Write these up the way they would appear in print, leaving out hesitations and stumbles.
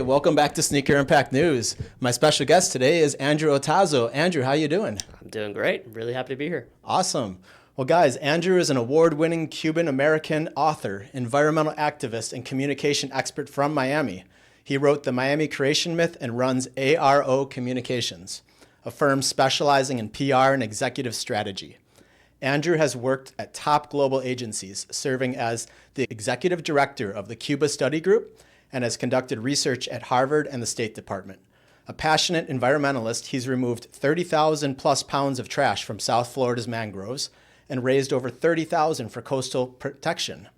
Welcome back to Sneaker Impact News. My special guest today is Andrew Otazo. Andrew, how you doing? I'm doing great. Really happy to be here. Awesome. Well, guys, Andrew is an award-winning Cuban-American author, environmental activist, and communication expert from Miami. He wrote The Miami Creation Myth and runs ARO Communications, a firm specializing in PR and executive strategy. Andrew has worked at top global agencies, serving as the executive director of the Cuba Study Group, and has conducted research at Harvard and the State Department. A passionate environmentalist, he's removed 30,000 plus pounds of trash from South Florida's mangroves and raised over 30,000 for coastal protection.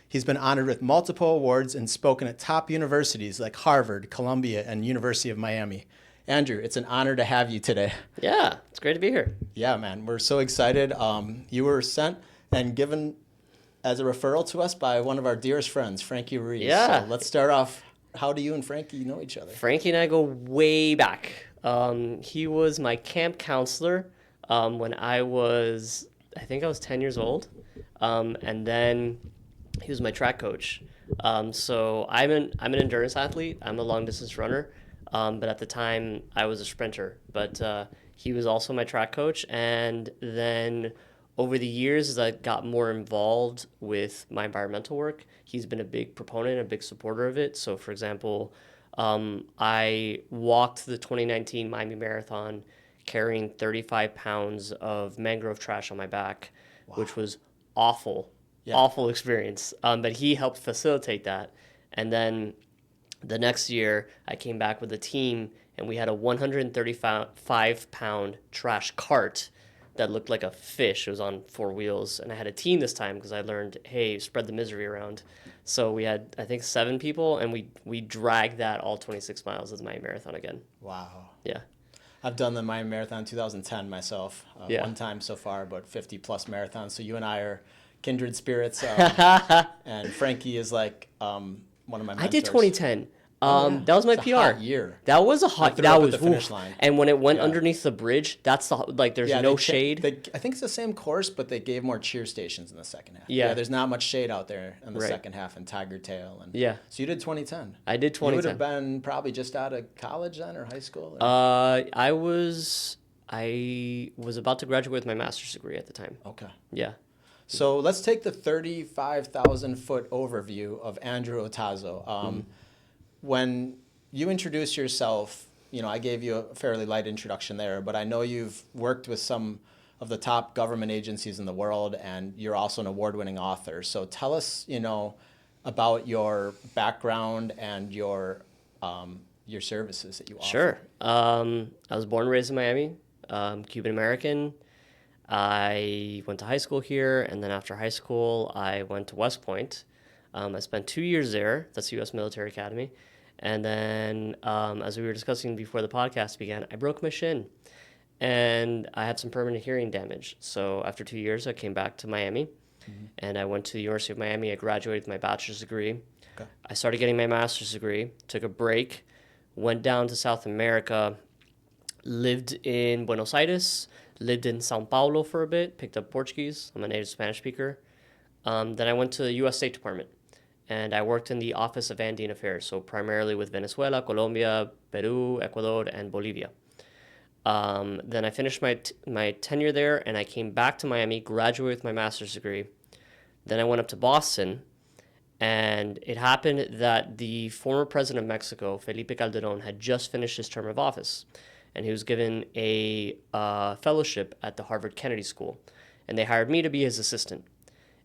He's been honored with multiple awards and spoken at top universities like Harvard, Columbia, and University of Miami. Andrew, it's an honor to have you today. Yeah, it's great to be here. Yeah, man, we're so excited. You were sent and given as a referral to us by one of our dearest friends, Frankie Ruiz. Yeah. So let's start off. How do you and Frankie know each other? Frankie and I go way back. He was my camp counselor when I think I was 10 years old. And then he was my track coach. So I'm an endurance athlete. I'm a long distance runner. But at the time I was a sprinter. But he was also my track coach. And then over the years, as I got more involved with my environmental work, he's been a big proponent, a big supporter of it. So, for example, I walked the 2019 Miami Marathon carrying 35 pounds of mangrove trash on my back, which was awful experience. But he helped facilitate that. And then the next year, I came back with a team, and we had a 135-pound trash cart that looked like a fish. It was on 4 wheels, and I had a team this time because I learned, hey, spread the misery around. So we had, I think, 7 people, and we dragged that all 26 miles of the Miami Marathon again. Wow. Yeah. I've done the Miami Marathon in 2010 myself, one time so far, but 50-plus marathons. So you and I are kindred spirits, and Frankie is like one of my mentors. I did 2010. Yeah. That was my It's PR. a hot year. That was a hot. That was the finish line. And when it went underneath the bridge, that's there's no shade. I think it's the same course, but they gave more cheer stations in the second half. Yeah, there's not much shade out there in the second half in Tiger Tail. And so you did 2010. I did 2010. You would have been probably just out of college then or high school. Or? I was about to graduate with my master's degree at the time. Okay. Yeah. So let's take the 35,000-foot overview of Andrew Otazo. When you introduce yourself, I gave you a fairly light introduction there, but I know you've worked with some of the top government agencies in the world, and you're also an award-winning author. So tell us, about your background and your services that you offer. Sure. I was born and raised in Miami, Cuban-American. I went to high school here, and then after high school, I went to West Point. I spent 2 years there. That's the U.S. Military Academy. And then, as we were discussing before the podcast began, I broke my shin, and I had some permanent hearing damage. So after 2 years, I came back to Miami, and I went to the University of Miami. I graduated with my bachelor's degree. Okay. I started getting my master's degree, took a break, went down to South America, lived in Buenos Aires, lived in Sao Paulo for a bit, picked up Portuguese. I'm a native Spanish speaker. Then I went to the U.S. State Department. And I worked in the Office of Andean Affairs, so primarily with Venezuela, Colombia, Peru, Ecuador, and Bolivia. Then I finished my tenure there, and I came back to Miami, graduated with my master's degree. Then I went up to Boston, and it happened that the former president of Mexico, Felipe Calderon, had just finished his term of office, and he was given a fellowship at the Harvard Kennedy School, and they hired me to be his assistant.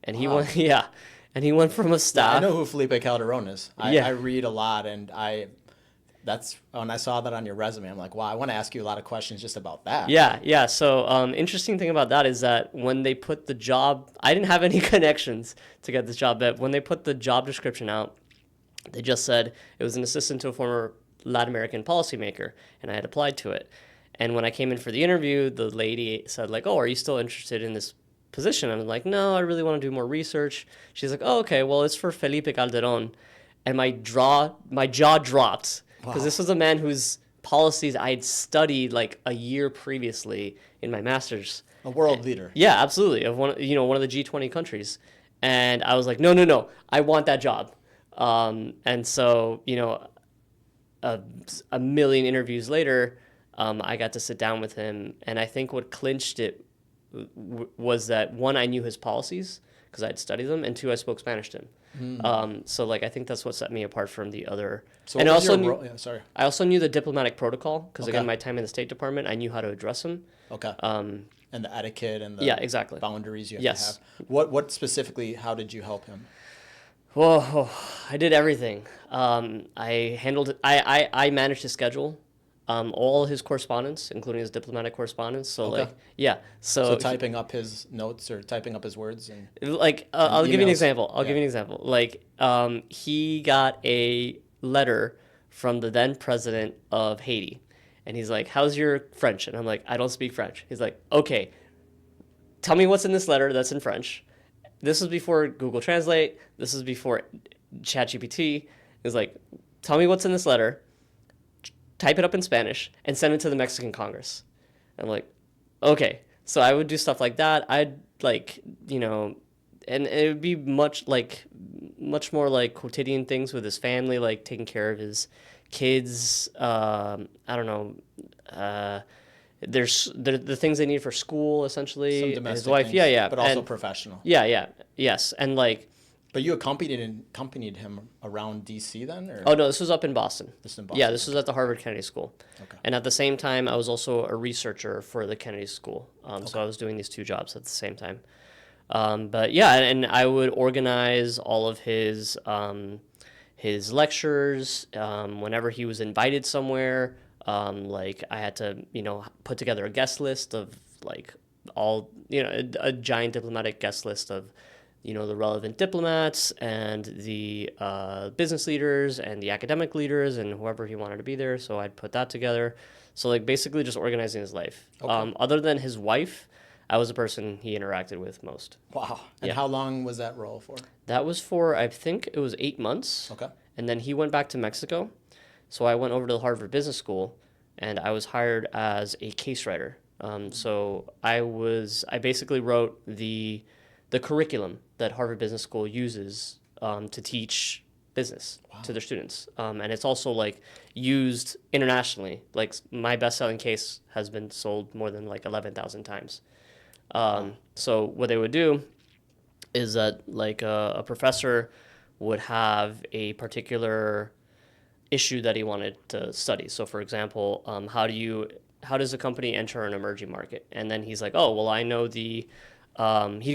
And he went, and he went from a staff. Yeah, I know who Felipe Calderon is. I read a lot, and that's when I saw that on your resume. I'm like, wow, I want to ask you a lot of questions just about that. Yeah. So interesting thing about that is that when they put the job, I didn't have any connections to get this job, but when they put the job description out, they just said it was an assistant to a former Latin American policymaker, and I had applied to it. And when I came in for the interview, the lady said, like, oh, are you still interested in this position? I'm like, no, I really want to do more research. She's like, oh, okay, well, it's for Felipe Calderon. And my jaw dropped, because this was a man whose policies I had studied like a year previously in my master's. A world leader. Yeah, absolutely. Of one of the G20 countries. And I was like, no, I want that job. And so, a million interviews later, I got to sit down with him, and I think what clinched it was that, one, I knew his policies because I'd studied them, and two, I spoke Spanish to him. So like I think that's what set me apart from the other. So and what was also your role? Yeah, sorry. I also knew the diplomatic protocol because Okay. again, my time in the State Department, I knew how to address them. Okay. And the etiquette and the Yeah, exactly. boundaries you have Yes. to have. What specifically, how did you help him? Whoa, I did everything. I handled. I managed his schedule, all his correspondence, including his diplomatic correspondence. So Okay. like, yeah. So typing up his notes or typing up his words and like I'll give you an emails. example. I'll Yeah. give you an example. Like, he got a letter from the then president of Haiti, and he's like, "How's your French?" And I'm like, "I don't speak French." He's like, "Okay, tell me what's in this letter that's in French." This was before Google Translate. This was before ChatGPT. He's like, "Tell me what's in this letter. Type it up in Spanish and send it to the Mexican Congress." I'm like, "Okay." So I would do stuff like that. I'd like, and it would be much more like quotidian things with his family, like taking care of his kids. I don't know. There's the things they need for school, essentially. some domestic His wife, things, yeah, but also and, professional. yeah, yes, and like, But you accompanied him around DC then, or oh no, this was up in Boston. This is in Boston, Yeah, this was at the Harvard Kennedy School. Okay. And at the same time, I was also a researcher for the Kennedy School. So I was doing these two jobs at the same time. But yeah, and I would organize all of his lectures. Whenever he was invited somewhere, like I had to, put together a guest list of like all, a giant diplomatic guest list of, the relevant diplomats and the business leaders and the academic leaders and whoever he wanted to be there. So I'd put that together. So like basically just organizing his life. Okay. Other than his wife, I was the person he interacted with most. Wow. And Yeah. how long was that role for? That was for, I think it was 8 months. Okay. And then he went back to Mexico. So I went over to the Harvard Business School and I was hired as a case writer. So I basically wrote the curriculum that Harvard Business School uses to teach business to their students. And it's also like used internationally. Like my best-selling case has been sold more than like 11,000 times. So what they would do is that like a professor would have a particular issue that he wanted to study. So for example, how does a company enter an emerging market? And then he's like, oh, well, I know he'd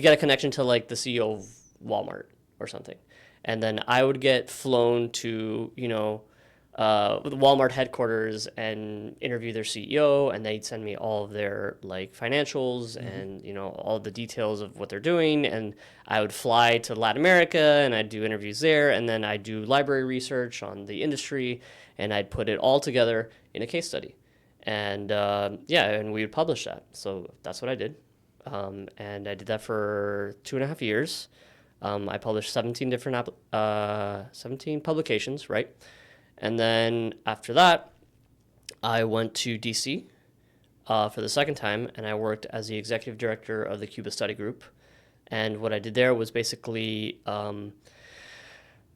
get a connection to like the CEO of Walmart or something. And then I would get flown to, the Walmart headquarters and interview their CEO, and they'd send me all of their like financials and, all the details of what they're doing. And I would fly to Latin America and I'd do interviews there. And then I'd do library research on the industry and I'd put it all together in a case study. And and we would publish that. So that's what I did. And I did that for 2.5 years. I published 17 publications, right? And then after that, I went to DC for the second time, and I worked as the executive director of the Cuba Study Group. And what I did there was basically,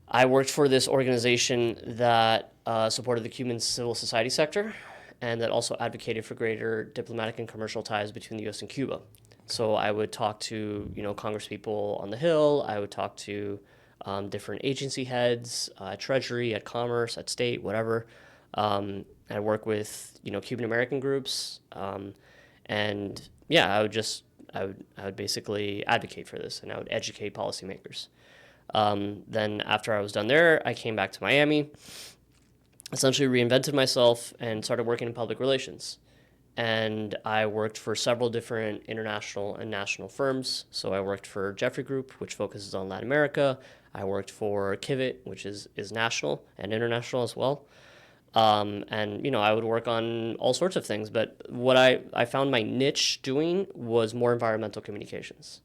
I worked for this organization that supported the Cuban civil society sector, and that also advocated for greater diplomatic and commercial ties between the U.S. and Cuba. So I would talk to, congresspeople on the Hill. I would talk to different agency heads at Treasury, at Commerce, at State, whatever. I work with, Cuban-American groups. I would basically advocate for this, and I would educate policymakers. Then after I was done there, I came back to Miami, essentially reinvented myself, and started working in public relations. And I worked for several different international and national firms. So I worked for Jeffrey Group, which focuses on Latin America. I worked for Kivit, which is national and international as well. I would work on all sorts of things. But what I found my niche doing was more environmental communications.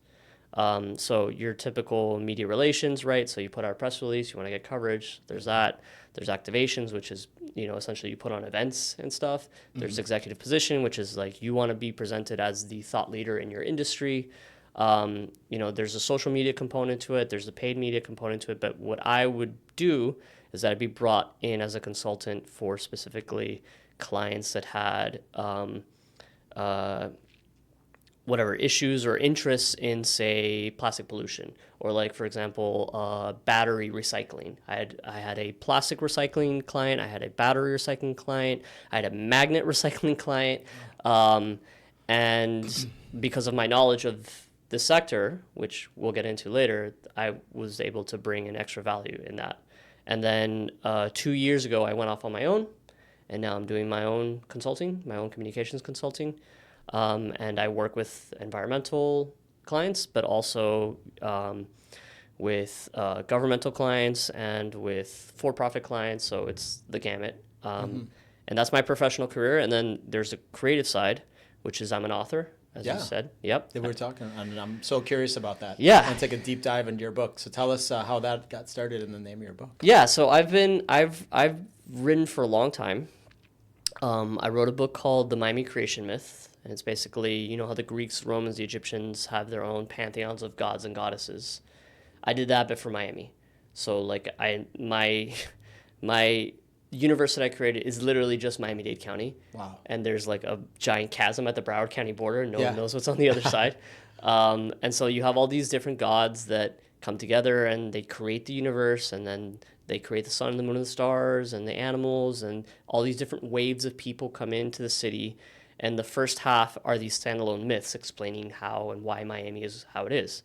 So your typical media relations, right? So you put out a press release, you want to get coverage. There's that. There's activations, which is, essentially you put on events and stuff. There's executive position, which is like you want to be presented as the thought leader in your industry. There's a social media component to it. There's a paid media component to it. But what I would do is that I'd be brought in as a consultant for specifically clients that had whatever issues or interests in, say, plastic pollution, or like, for example, battery recycling. I had a plastic recycling client, I had a battery recycling client, I had a magnet recycling client, and because of my knowledge of the sector, which we'll get into later, I was able to bring an extra value in that. And then 2 years ago, I went off on my own, and now I'm doing my own consulting, my own communications consulting. And I work with environmental clients, but also with governmental clients and with for-profit clients. So it's the gamut. And that's my professional career. And then there's the creative side, which is I'm an author, as you said. Yep. They were talking, and I'm so curious about that. Yeah. I want to take a deep dive into your book. So tell us how that got started and the name of your book. Yeah. So I've written for a long time. I wrote a book called The Miami Creation Myth. And it's basically, you know how the Greeks, Romans, the Egyptians have their own pantheons of gods and goddesses. I did that, but for Miami. So like my universe that I created is literally just Miami-Dade County. Wow. And there's like a giant chasm at the Broward County border. No one knows what's on the other side. And so you have all these different gods that come together and they create the universe, and then they create the sun and the moon and the stars and the animals, and all these different waves of people come into the city. And the first half are these standalone myths explaining how and why Miami is how it is.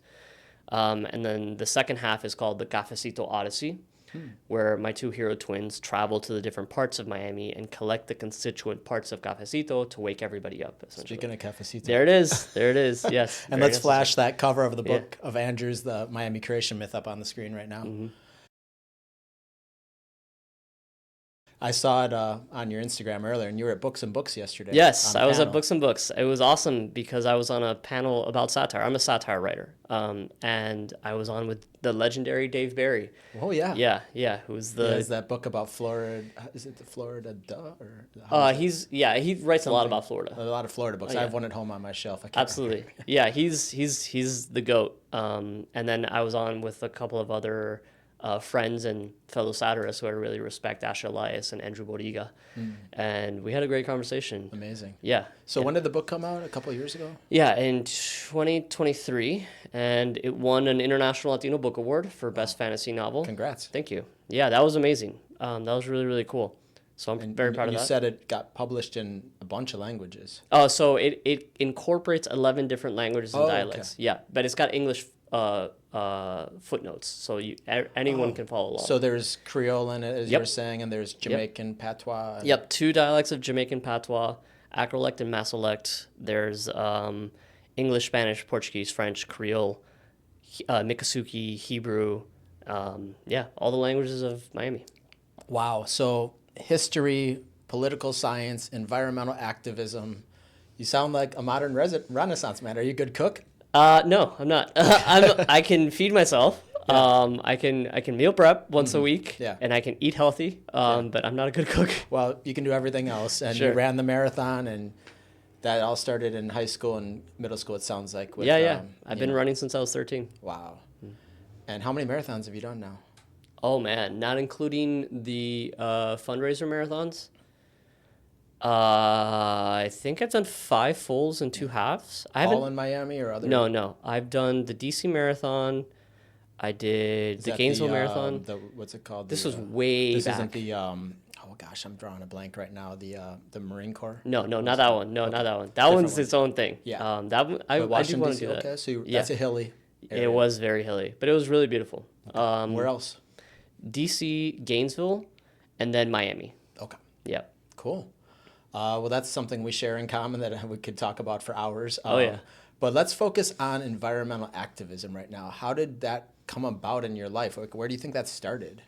And then the second half is called the Cafecito Odyssey, where my two hero twins travel to the different parts of Miami and collect the constituent parts of Cafecito to wake everybody up, essentially. Speaking of Cafecito. There it is. There it is. Yes. And let's flash that cover of the book of Andrew's, The Miami Creation Myth, up on the screen right now. Mm-hmm. I saw it on your Instagram earlier, and you were at Books and Books yesterday. Yes, I was at Books and Books. It was awesome because I was on a panel about satire. I'm a satire writer, and I was on with the legendary Dave Barry. Oh, yeah. Yeah, who's the... He has that book about Florida. Is it the Florida Duh? He writes a lot about Florida. A lot of Florida books. I have one at home on my shelf. Absolutely. Yeah, he's the GOAT. And then I was on with a couple of other... friends and fellow satirists who I really respect, Asha Elias and Andrew Bodiga. And we had a great conversation. Amazing. Yeah. So when did the book come out? A couple of years ago? Yeah, in 2023. And it won an International Latino Book Award for Best Fantasy Novel. Congrats. Thank you. Yeah, that was amazing. That was really, really cool. So I'm very proud of that. You said it got published in a bunch of languages. Oh, so it incorporates 11 different languages and dialects. Okay. Yeah, but it's got English footnotes, so anyone can follow along. So there's Creole in it, as you were saying, and there's Jamaican patois. Yep, 2 dialects of Jamaican patois, Acrolect and Masolect. There's English, Spanish, Portuguese, French, Creole, Miccosukee, Hebrew. All the languages of Miami. Wow. So history, political science, environmental activism. You sound like a modern Renaissance man. Are you a good cook? No, I'm not. I can feed myself. Yeah. I can meal prep once a week, and I can eat healthy. But I'm not a good cook. Well, you can do everything else, and you ran the marathon, and that all started in high school and middle school. It sounds like. With, I've been running since I was 13. Wow. And how many marathons have you done now? Oh man, not including the fundraiser marathons. I think I've done 5 fulls and 2 halves. All in Miami or other? No. I've done the DC Marathon. I did the Gainesville Marathon. What's it called? This was way back. This isn't the, oh gosh, I'm drawing a blank right now. The Marine Corps? No, not that one. No, not that one. That one's its own thing. Yeah. That one, I do want to do that. Okay, so that's a hilly area. It was very hilly, but it was really beautiful. Okay. Where else? DC, Gainesville, and then Miami. Okay. Yeah. Cool. Well, that's something we share in common that we could talk about for hours. Yeah. But let's focus on environmental activism right now. How did that come about in your life? Like, where do you think that started?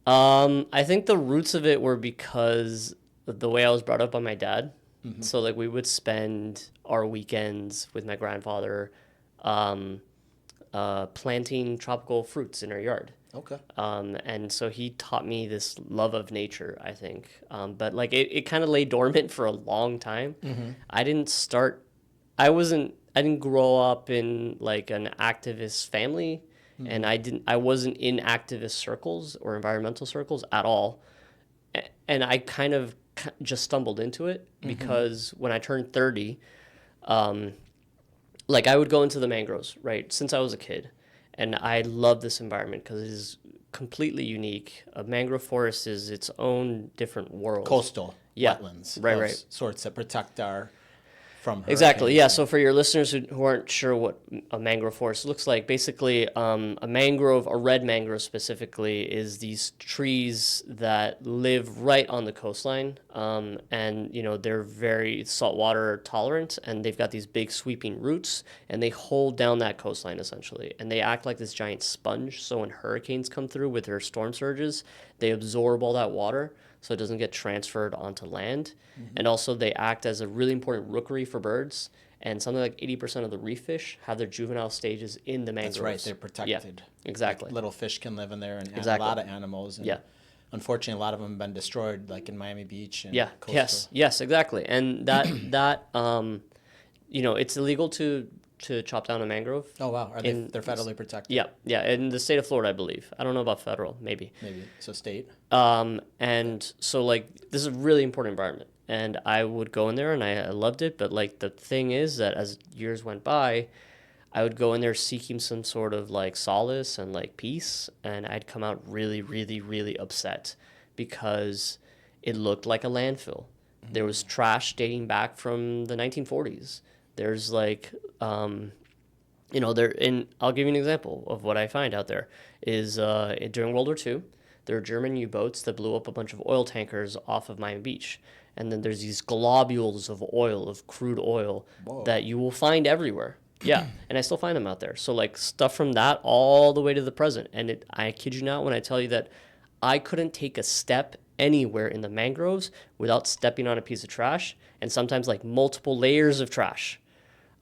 I think the roots of it were because of the way I was brought up by my dad. Mm-hmm. So, like, we would spend our weekends with my grandfather planting tropical fruits in our yard. Okay. And so he taught me this love of nature, I think. But like it kind of lay dormant for a long time. Mm-hmm. I didn't grow up in like an activist family. and I wasn't in activist circles or environmental circles at all. And I kind of just stumbled into it because when I turned 30, like I would go into the mangroves, right, since I was a kid. And I love this environment because it is completely unique. A mangrove forest is its own different world. Coastal wetlands. Right. Sorts that protect our from Exactly. hurricanes. Yeah. So for your listeners who aren't sure what a mangrove forest looks like, basically, a mangrove, a red mangrove specifically, is these trees that live right on the coastline, and they're very saltwater tolerant, and they've got these big sweeping roots, and they hold down that coastline essentially, and they act like this giant sponge. So when hurricanes come through with their storm surges, they absorb all that water, so it doesn't get transferred onto land. And also they act as a really important rookery for birds. And something like 80% of the reef fish have their juvenile stages in the mangroves. That's right, they're protected. Yeah, exactly. Like little fish can live in there, and Exactly. a lot of animals. And unfortunately, a lot of them have been destroyed, like in Miami Beach. And coastal. Yes, exactly. And that it's illegal to chop down a mangrove. Oh wow, they're federally protected? Yeah, in the state of Florida, I believe. I don't know about federal, maybe. So state. And so like this is a really important environment, and I would go in there and I loved it. But like the thing is that as years went by, I would go in there seeking some sort of like solace and like peace, and I'd come out really, really, really upset because it looked like a landfill. There was trash dating back from the 1940s. There's like, I'll give you an example of what I find out there is during World War II, there were German U-boats that blew up a bunch of oil tankers off of Miami Beach. And then there's these globules of oil, of crude oil, that you will find everywhere. Yeah, and I still find them out there. So like stuff from that all the way to the present. And I kid you not when I tell you that I couldn't take a step anywhere in the mangroves without stepping on a piece of trash, and sometimes like multiple layers of trash.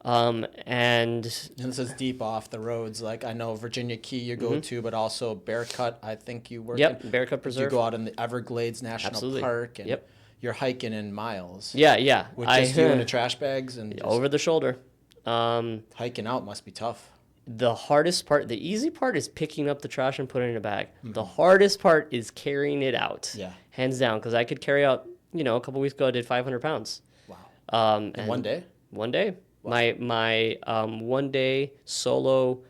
And this is deep off the roads. Like I know Virginia Key you go to, but also Bearcut. I think you work. Yep, Bearcut Preserve. You go out in the Everglades National Park, and yep. You're hiking in miles. Yeah. With just you in the trash bags and just over the shoulder. Hiking out must be tough. The hardest part, the easy part is picking up the trash and putting it in a bag. The hardest part is carrying it out. Yeah. Hands down, because I could carry out. A couple weeks ago I did 500 pounds. Wow. In one day. One day. Wow. My 1 day solo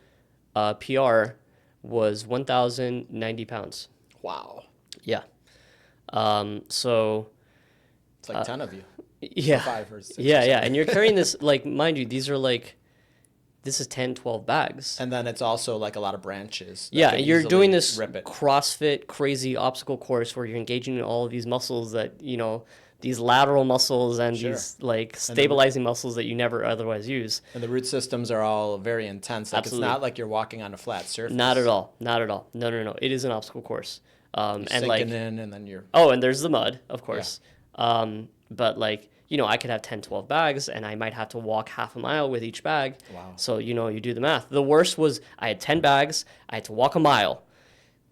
PR was 1,090 pounds. Wow. Yeah. So. It's like 10 of you. Yeah. 5 or 6. Yeah. And you're carrying this, like, mind you, these are like, this is 10, 12 bags. And then it's also like a lot of branches. Yeah, you're doing this CrossFit crazy obstacle course where you're engaging in all of these muscles that, these lateral muscles and these like stabilizing muscles that you never otherwise use. And the root systems are all very intense. Like Absolutely. It's not like you're walking on a flat surface. Not at all. No. It is an obstacle course. You're sinking in and then you're... Oh, and there's the mud, of course. Yeah. But like, I could have 10, 12 bags and I might have to walk half a mile with each bag. Wow. So, you do the math. The worst was I had 10 bags. I had to walk a mile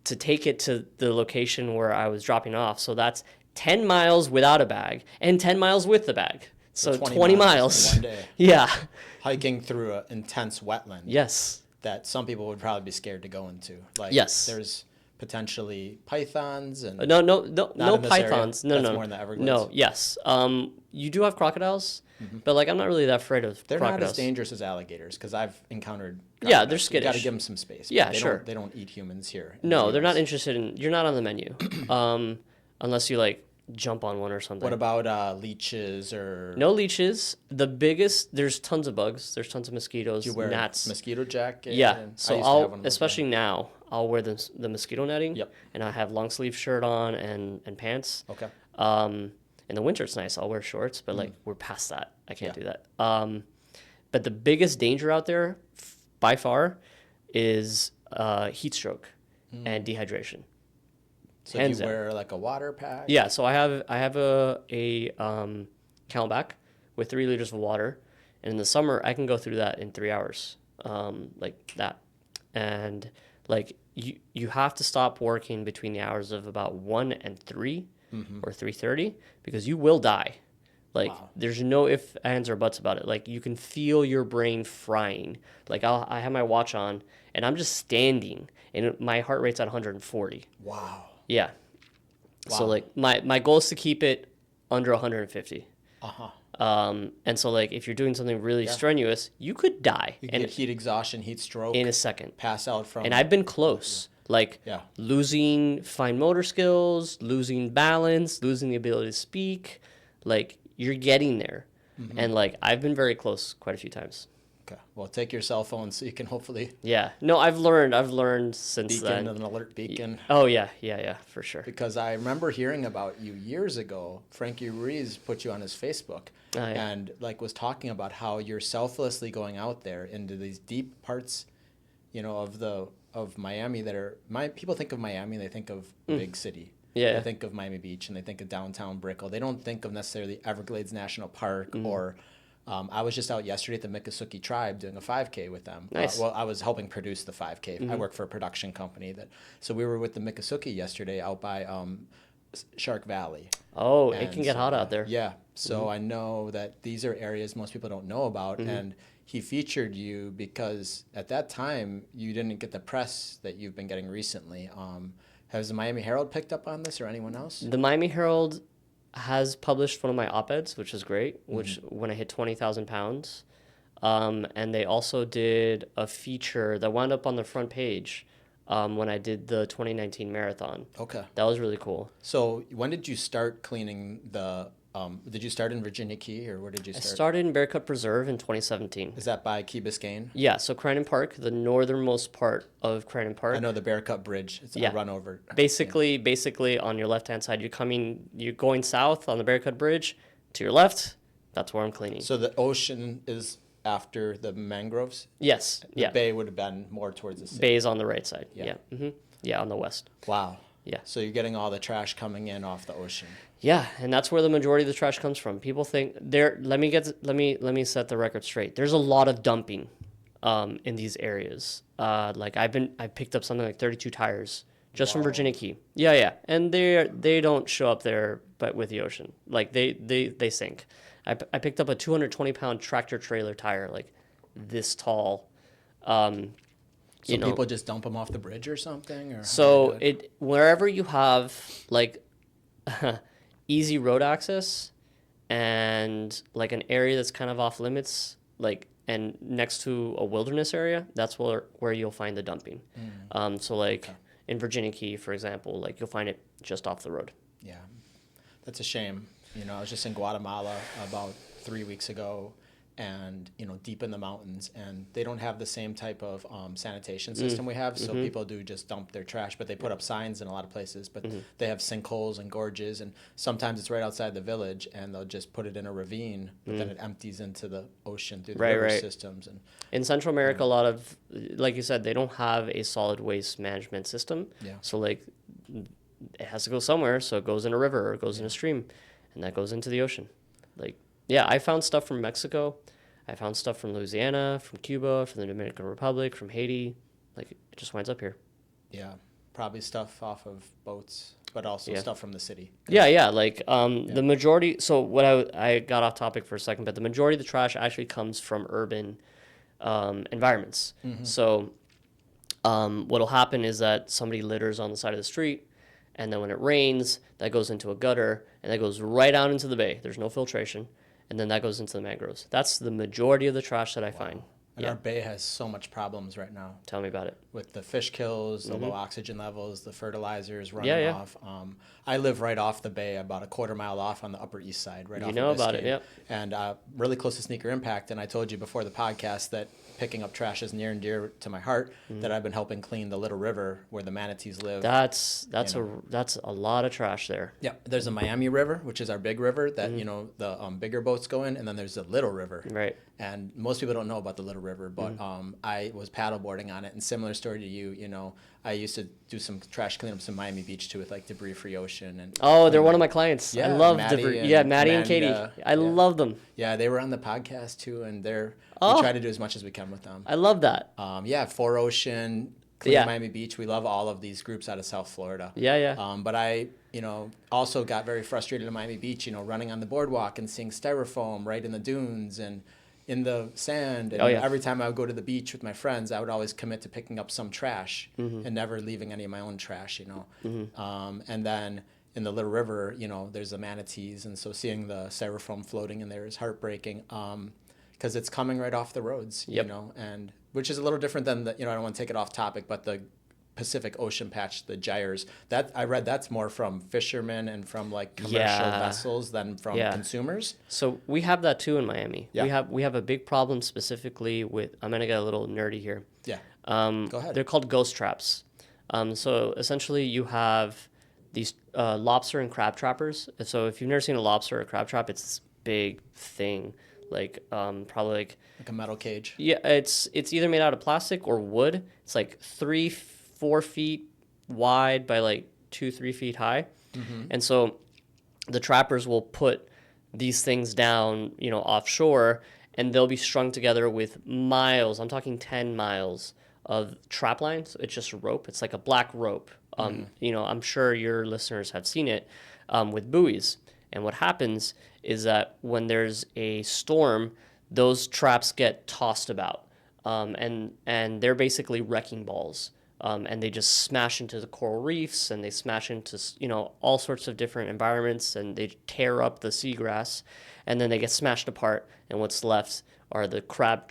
to take it to the location where I was dropping off. So that's 10 miles without a bag and 10 miles with the bag. So 20 miles. In 1 day. Yeah. Hiking through an intense wetland. Yes. That some people would probably be scared to go into. Like, yes. There's potentially pythons and... No pythons. Area. No. That's more in the Everglades. No, yes. You do have crocodiles, but like I'm not really that afraid of They're crocodiles. not as dangerous as alligators because I've encountered crocodiles. Yeah, they're skittish. You got to give them some space. Yeah, sure. They don't eat humans here. No, they're not interested in... You're not on the menu unless you like jump on one or something. What about leeches or... No leeches. The biggest... There's tons of bugs. There's tons of mosquitoes, Do you wear gnats. A mosquito jacket? Yeah. So I'll, especially well. now, I'll wear the mosquito netting. Yep. And I have long sleeve shirt on and pants. Okay. In the winter, it's nice. I'll wear shorts, but like we're past that. I can't do that. But the biggest danger out there, by far, is heat stroke and dehydration. So do you wear like a water pack? Yeah. So I have a Camelback with 3 liters of water, and in the summer I can go through that in 3 hours, like that. And like you have to stop working between the hours of about 1 and 3 or 3:30 because you will die. Like there's no ifs, ands, or buts about it. Like you can feel your brain frying. Like I have my watch on and I'm just standing, and my heart rate's at 140. Wow. Yeah. So Wow. like my goal is to keep it under 150. And so like if you're doing something really strenuous, you could die You can get heat exhaustion, heat stroke, in a second. pass out from. And I've been close, like losing fine motor skills, losing balance, losing the ability to speak. Like you're getting there, and like I've been very close quite a few times. Okay. Well, take your cell phone so you can hopefully. Yeah. No, I've learned since beacon then. An alert beacon. Oh yeah, for sure. Because I remember hearing about you years ago. Frankie Ruiz put you on his Facebook, and like was talking about how you're selflessly going out there into these deep parts, of Miami that are people think of Miami, they think of a big city. Yeah. They think of Miami Beach and they think of downtown Brickell. They don't think of necessarily Everglades National Park or. I was just out yesterday at the Miccosukee tribe doing a 5K with them. Nice. Well, I was helping produce the 5K. I work for a production company so we were with the Miccosukee yesterday out by Shark Valley. Oh, it can get hot out there. Yeah. So I know that these are areas most people don't know about, and he featured you because at that time you didn't get the press that you've been getting recently. Has the Miami Herald picked up on this or anyone else? The Miami Herald has published one of my op-eds, which is great, which when I hit 20,000 pounds. And they also did a feature that wound up on the front page when I did the 2019 marathon. Okay. That was really cool. So when did you start cleaning did you start in Virginia Key or where did you start? I started in Bear Cut Preserve in 2017. Is that by Key Biscayne? Yeah, so Crandon Park, the northernmost part of Crandon Park. I know the Bear Cut Bridge. It's a run over. Basically on your left-hand side, you're going south on the Bear Cut Bridge. To your left, that's where I'm cleaning. So the ocean is after the mangroves? Yes. The bay would have been more towards the city. Bay's on the right side. Yeah. Yeah, on the west. Wow. Yeah. So you're getting all the trash coming in off the ocean. Yeah, and that's where the majority of the trash comes from. People think let me set the record straight. There's a lot of dumping in these areas. Like I picked up something like 32 tires just from Virginia Key. Yeah. And they don't show up there but with the ocean. Like they sink. I picked up a 220-pound tractor trailer tire like this tall. So people just dump them off the bridge or something? Or so wherever you have like easy road access and like an area that's kind of off limits, like and next to a wilderness area, that's where you'll find the dumping. So like in Virginia Key, for example, like you'll find it just off the road. Yeah, that's a shame. I was just in Guatemala about 3 weeks ago, and deep in the mountains, and they don't have the same type of sanitation system we have, so people do just dump their trash, but they put up signs in a lot of places, but they have sinkholes and gorges, and sometimes it's right outside the village, and they'll just put it in a ravine, but then it empties into the ocean through the river systems. And in Central America, a lot of, like you said, they don't have a solid waste management system. So like it has to go somewhere, so it goes in a river or it goes in a stream, and that goes into the ocean. Like, yeah, I found stuff from Mexico. I found stuff from Louisiana, from Cuba, from the Dominican Republic, from Haiti. Like, it just winds up here. Yeah, probably stuff off of boats, but also stuff from the city. Yeah. Like, the majority... So, what I got off topic for a second, but the majority of the trash actually comes from urban environments. So, what'll happen is that somebody litters on the side of the street, and then when it rains, that goes into a gutter, and that goes right out into the bay. There's no filtration. And then that goes into the mangroves. That's the majority of the trash that I find. And our bay has so much problems right now. Tell me about it. With the fish kills, the low oxygen levels, the fertilizers running off. I live right off the bay, about a quarter mile off on the Upper East Side, right off of Biscayne. You know about it, yep. And really close to Sneaker Impact. And I told you before the podcast that picking up trash is near and dear to my heart, that I've been helping clean the Little River where the manatees live. That's a lot of trash there. Yeah, there's a Miami River, which is our big river that the bigger boats go in, and then there's the Little River. Right. And most people don't know about the Little River, but I was paddleboarding on it, and similar story to you, I used to do some trash cleanups in Miami Beach too with like Debris Free Ocean. And they're one of my clients. Yeah, I love Maddie Debris. and Maddie and Amanda, Katie. I love them. Yeah, they were on the podcast too, and we try to do as much as we can with them. I love that. For Ocean, Clean Miami Beach. We love all of these groups out of South Florida. But I, also got very frustrated in Miami Beach, running on the boardwalk and seeing styrofoam right in the dunes, and in the sand. And every time I would go to the beach with my friends, I would always commit to picking up some trash and never leaving any of my own trash, and then in the Little River, there's the manatees. And so seeing the styrofoam floating in there is heartbreaking because it's coming right off the roads, and which is a little different than I don't want to take it off topic, but the Pacific Ocean patch, the gyres, that I read that's more from fishermen and from like commercial vessels than from consumers. So we have that too in Miami. We have a big problem specifically with, I'm going to get a little nerdy here. Yeah. Go ahead. They're called ghost traps. So essentially you have these lobster and crab trappers. So if you've never seen a lobster or a crab trap, it's this big thing, like probably like a metal cage. Yeah, it's either made out of plastic or wood. It's like 3-4 feet wide by like 2-3 feet high. And so the trappers will put these things down, offshore, and they'll be strung together with miles. I'm talking 10 miles of trap lines. It's just a rope. It's like a black rope. I'm sure your listeners have seen it with buoys. And what happens is that when there's a storm, those traps get tossed about, and they're basically wrecking balls. And they just smash into the coral reefs, and they smash into all sorts of different environments, and they tear up the seagrass, and then they get smashed apart. And what's left are the crab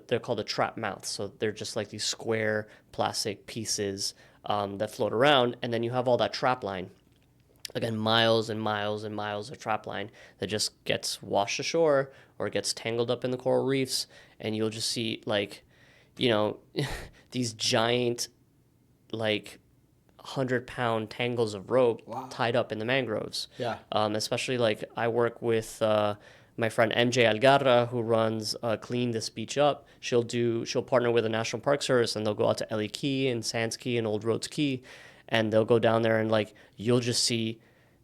they're called the trap mouths. So they're just like these square plastic pieces that float around, and then you have all that trap line. Again, miles and miles and miles of trap line that just gets washed ashore or gets tangled up in the coral reefs, and you'll just see these giant, like 100-pound tangles of rope tied up in the mangroves. Yeah. Especially like I work with my friend MJ Algarra, who runs Clean This Beach Up. She'll partner with the National Park Service, and they'll go out to Ellie Key and Sands Key and Old Roads Key, and they'll go down there, and like you'll just see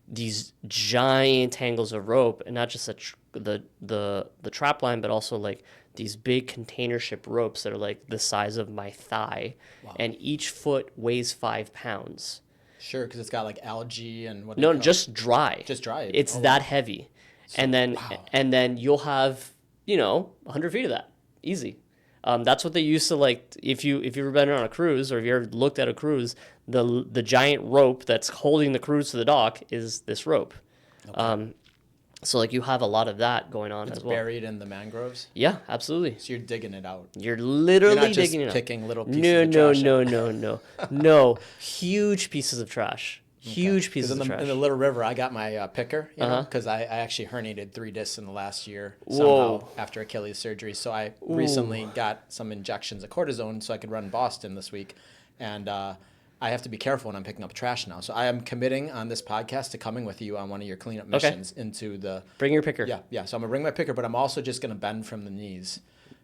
these giant tangles of rope, and not just the trap line, but also like these big container ship ropes that are like the size of my thigh, and each foot weighs 5 pounds. Sure, because it's got like algae and what? No, just dry. Just dry. It's that heavy, so, and then you'll have 100 feet of that easy. That's what they used to like. If you've ever been on a cruise, or if you ever looked at a cruise, the giant rope that's holding the cruise to the dock is this rope. Okay. So like you have a lot of that going on as well. It's buried in the mangroves? Yeah, absolutely. So you're digging it out. You're literally digging it out. You're not just picking little pieces of trash. No. Huge pieces of trash. Huge pieces of trash. In the Little River, I got my picker, because I actually herniated 3 discs in the last year somehow after Achilles surgery. So I recently got some injections of cortisone so I could run Boston this week. And I have to be careful when I'm picking up trash now. So I am committing on this podcast to coming with you on one of your cleanup missions into the... Bring your picker. Yeah. So I'm going to bring my picker, but I'm also just going to bend from the knees.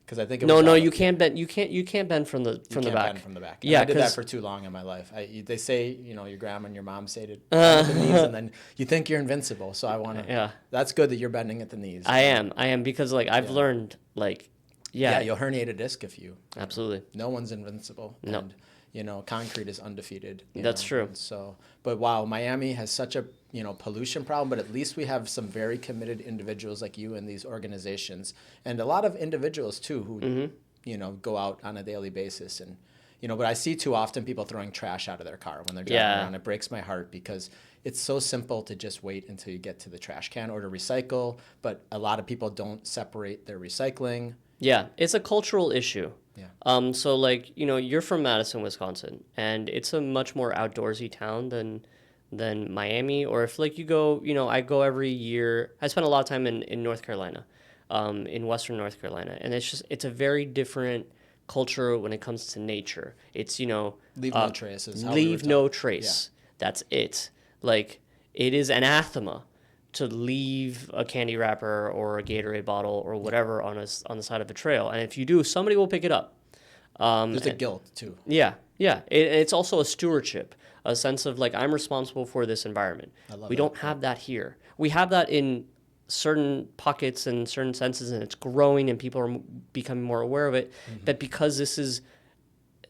Because I think you can't bend. You can't bend from the back. Bend from the back. Yeah, I did that for too long in my life. They say your grandma and your mom say to bend at the knees, and then you think you're invincible. So I want to. Yeah. That's good that you're bending at the knees. I am because I've learned Yeah, you'll herniate a disc if you. Absolutely. No one's invincible. No. And, concrete is undefeated. That's true. So, but wow, Miami has such a pollution problem, but at least we have some very committed individuals like you in these organizations, and a lot of individuals too who go out on a daily basis, and but I see too often people throwing trash out of their car when they're driving around. It breaks my heart because it's so simple to just wait until you get to the trash can or to recycle, but a lot of people don't separate their recycling. Yeah, it's a cultural issue. Yeah. So you're from Madison, Wisconsin, and it's a much more outdoorsy town than Miami. Or if you go, I go every year. I spend a lot of time in North Carolina, in Western North Carolina, and it's a very different culture when it comes to nature. It's leave no traces. Leave no trace. Yeah. That's it. It is anathema to leave a candy wrapper or a Gatorade bottle or whatever on the side of a trail, and if you do, somebody will pick it up. There's a guilt too. Yeah. It's also a stewardship, a sense of I'm responsible for this environment. We don't have that here. We have that in certain pockets and certain senses, and it's growing, and people are becoming more aware of it. Mm-hmm. But because this is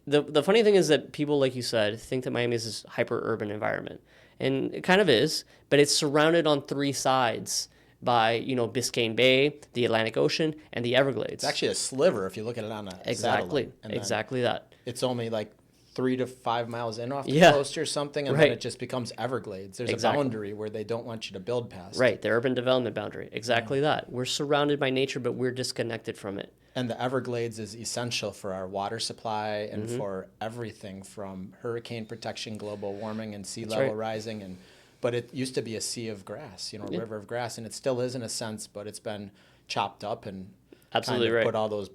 the funny thing is that people, like you said, think that Miami is this hyper urban environment. And it kind of is, but it's surrounded on 3 sides by, Biscayne Bay, the Atlantic Ocean, and the Everglades. It's actually a sliver if you look at it on a satellite. And exactly that. It's only like 3 to 5 miles in off the Yeah. coast or something, and Right. then it just becomes Everglades. There's a boundary where they don't want you to build past. Right, the urban development boundary. Exactly that. We're surrounded by nature, but we're disconnected from it. And the Everglades is essential for our water supply and for everything from hurricane protection, global warming, and sea level rising. But it used to be a sea of grass, a river of grass, and it still is in a sense, but it's been chopped up and Absolutely kind of right. put all those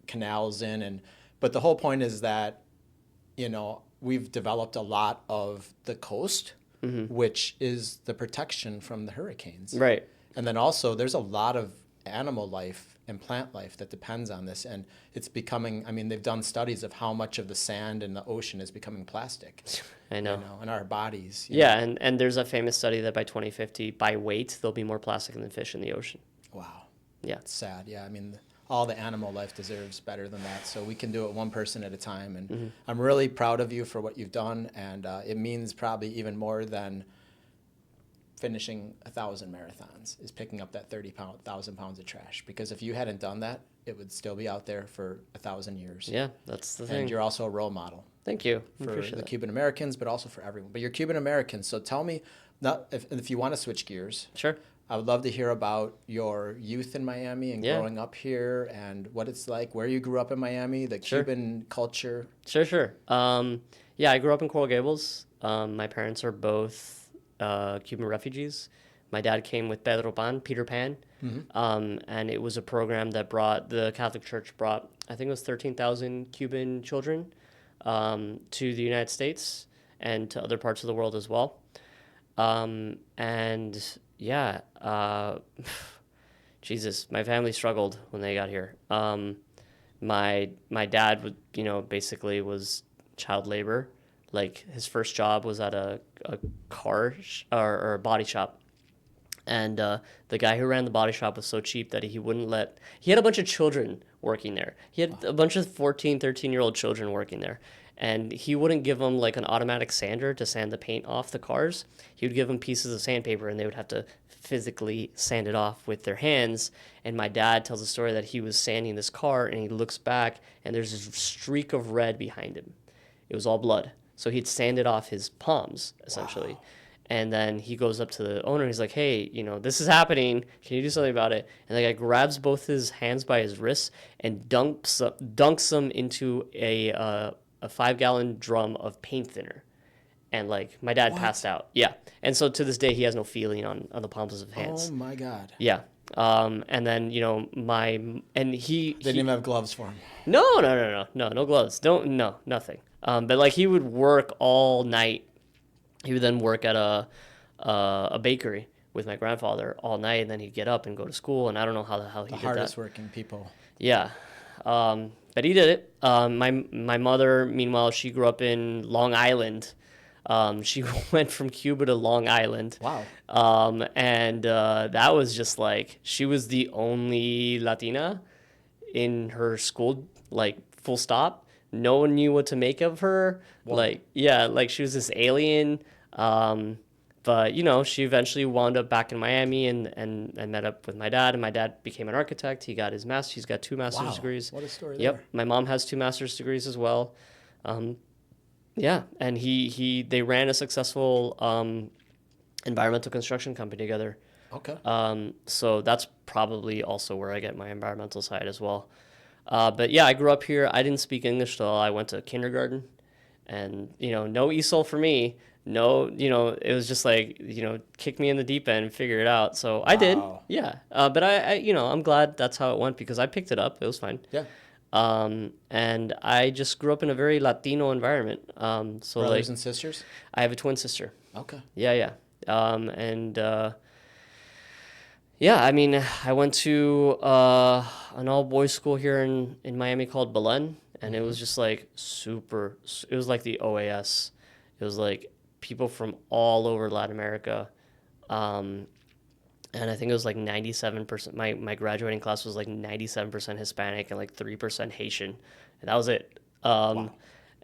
canals in. But the whole point is that, we've developed a lot of the coast, which is the protection from the hurricanes. Right. And then also there's a lot of animal life and plant life that depends on this. And it's becoming, they've done studies of how much of the sand in the ocean is becoming plastic. I know. In our bodies. Yeah, and there's a famous study that by 2050, by weight, there'll be more plastic than fish in the ocean. Wow. Yeah. It's sad. Yeah, all the animal life deserves better than that. So we can do it one person at a time. And I'm really proud of you for what you've done. And it means probably even more than finishing 1,000 marathons is picking up that 30,000 pounds of trash. Because if you hadn't done that, it would still be out there for 1,000 years. Yeah, that's the thing. And you're also a role model. Thank you. For the Cuban-Americans, but also for everyone. But you're Cuban-Americans, so tell me, if you want to switch gears. Sure. I would love to hear about your youth in Miami and growing up here and what it's like, where you grew up in Miami, the Cuban culture. Sure. I grew up in Coral Gables. My parents are both Cuban refugees. My dad came with Peter Pan, and it was a program that the Catholic Church brought, I think it was 13,000 Cuban children to the United States and to other parts of the world as well. Jesus, my family struggled when they got here. My dad would, basically was child labor. Like his first job was at a car or a body shop. And the guy who ran the body shop was so cheap that he had a bunch of children working there. He had a bunch of 14, 13-year-old children working there. And he wouldn't give them like an automatic sander to sand the paint off the cars. He would give them pieces of sandpaper and they would have to physically sand it off with their hands. And my dad tells a story that he was sanding this car and he looks back and there's this streak of red behind him. It was all blood. So he'd sanded off his palms, essentially. Wow. And then he goes up to the owner and he's like, hey, this is happening. Can you do something about it? And the guy grabs both his hands by his wrists and dunks them into a 5-gallon drum of paint thinner. And my dad passed out. Yeah. And so to this day, he has no feeling on the palms of his hands. Oh my God. Yeah. And then, he didn't even have gloves for him. No gloves. Nothing. But he would work all night. He would then work at a bakery with my grandfather all night, and then he'd get up and go to school. And I don't know how the hell he did that. The hardest working people. Yeah, but he did it. My mother, meanwhile, she grew up in Long Island. She went from Cuba to Long Island. Wow. And that was just she was the only Latina in her school, full stop. No one knew what to make of her. Wow. She was this alien. But, she eventually wound up back in Miami and met up with my dad. And my dad became an architect. He got his master's. He's got 2 master's degrees. What a story Yep. there. My mom has 2 master's degrees as well. And they ran a successful environmental construction company together. Okay. So that's probably also where I get my environmental side as well. But yeah, I grew up here. I didn't speak English till I went to kindergarten, and no ESOL for me. No, it was just kick me in the deep end and figure it out. So I did. Yeah. But I I'm glad that's how it went because I picked it up. It was fine. Yeah. And I just grew up in a very Latino environment. So brothers and sisters? I have a twin sister. Okay. Yeah. I went to an all-boys school here in Miami called Belen, and it was just it was like the OAS. It was people from all over Latin America. And I think it was 97%. My graduating class was 97% Hispanic and 3% Haitian. And that was it. Wow.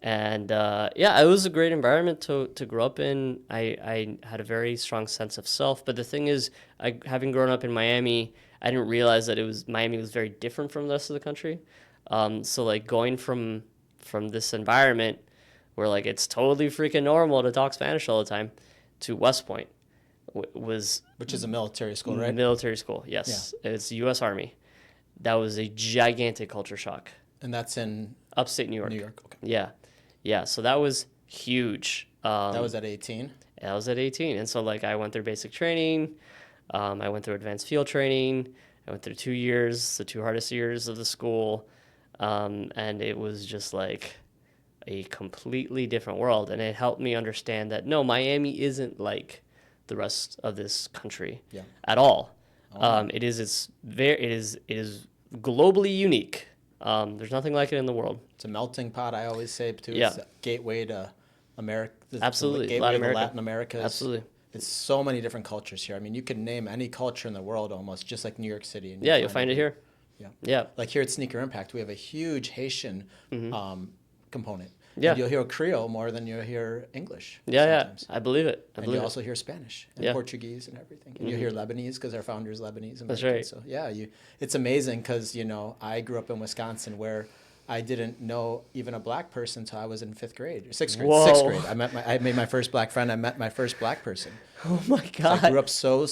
And yeah, it was a great environment to grow up in. I had a very strong sense of self. But the thing is, having grown up in Miami, I didn't realize that Miami was very different from the rest of the country. So like going from this environment where like it's totally freaking normal to talk Spanish all the time to West Point was Which is a military school, right? military school. Yes, it's U.S. Army. That was a gigantic culture shock. And that's in Upstate New York. New York. Okay. Yeah. So that was huge. That was at 18. I was at 18, and so like I went through basic training. I went through advanced field training. I went through 2 years, the 2 hardest years of the school, and it was just like a completely different world. And it helped me understand that no, Miami isn't like the rest of this country at all. It is globally unique. There's nothing like it in the world. It's a melting pot, I always say, too. Yeah. It's a gateway to America. Absolutely. Gateway to Latin America. Absolutely. It's so many different cultures here. I mean, you can name any culture in the world almost, just like New York City. And You'll find it here. Yeah. Like here at Sneaker Impact, we have a huge Haitian component. Yeah. And you'll hear Creole more than you'll hear English. Yeah, sometimes. I believe it. And you also hear Spanish and Portuguese and everything. And you hear Lebanese because our founder is Lebanese. American. That's right. So it's amazing because, I grew up in Wisconsin where I didn't know even a black person until I was in 5th grade or 6th grade. Whoa. 6th grade. I made my first black friend. I met my first black person. Oh my God. So I grew up so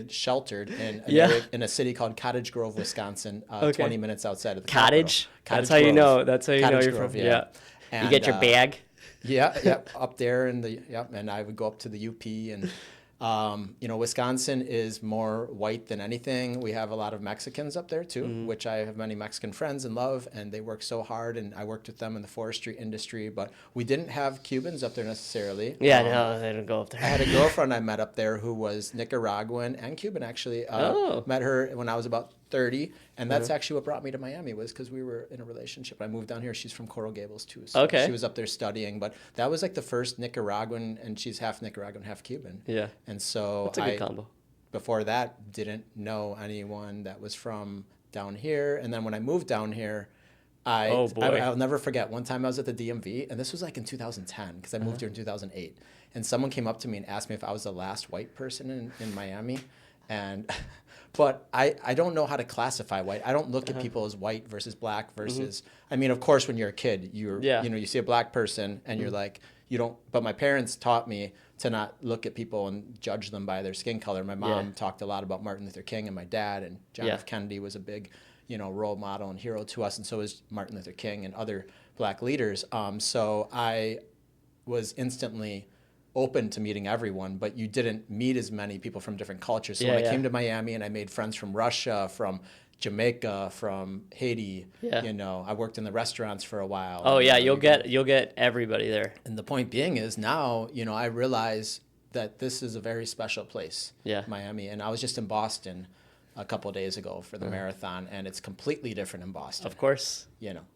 sheltered in a city called Cottage Grove, Wisconsin, 20 minutes outside of the Cottage. Cottage That's how you Grove. know. That's how you Cottage know you're Grove, from. Yeah. And, you get your bag. Up there and I would go up to the UP and Wisconsin is more white than anything. We have a lot of Mexicans up there too, which I have many Mexican friends and love, and they work so hard, and I worked with them in the forestry industry, but we didn't have Cubans up there necessarily. No, they don't go up there. I had a girlfriend I met up there who was Nicaraguan and Cuban, actually. Met her when I was about 30, and that's actually what brought me to Miami, was because we were in a relationship. I moved down here. She's from Coral Gables too, so she was up there studying, but that was like the first Nicaraguan, and she's half Nicaraguan, half Cuban. Yeah. And so that's a good combo. Before that, didn't know anyone that was from down here, and then when I moved down here, I'll never forget, one time I was at the DMV, and this was like in 2010, because I moved here in 2008, and someone came up to me and asked me if I was the last white person in Miami, and but I don't know how to classify white. I don't look at people as white versus black versus, I mean, of course, when you're a kid, you see a black person, and you're like, you don't, but my parents taught me to not look at people and judge them by their skin color. My mom talked a lot about Martin Luther King, and my dad, and John F. Kennedy was a big, role model and hero to us, and so is Martin Luther King and other black leaders. So I was instantly open to meeting everyone, but you didn't meet as many people from different cultures. So when I came to Miami and I made friends from Russia, from Jamaica, from Haiti, I worked in the restaurants for a while. Oh yeah, you'll get everybody there. And the point being is now, I realize that this is a very special place, Miami. And I was just in Boston a couple of days ago for the marathon, and it's completely different in Boston. Of course.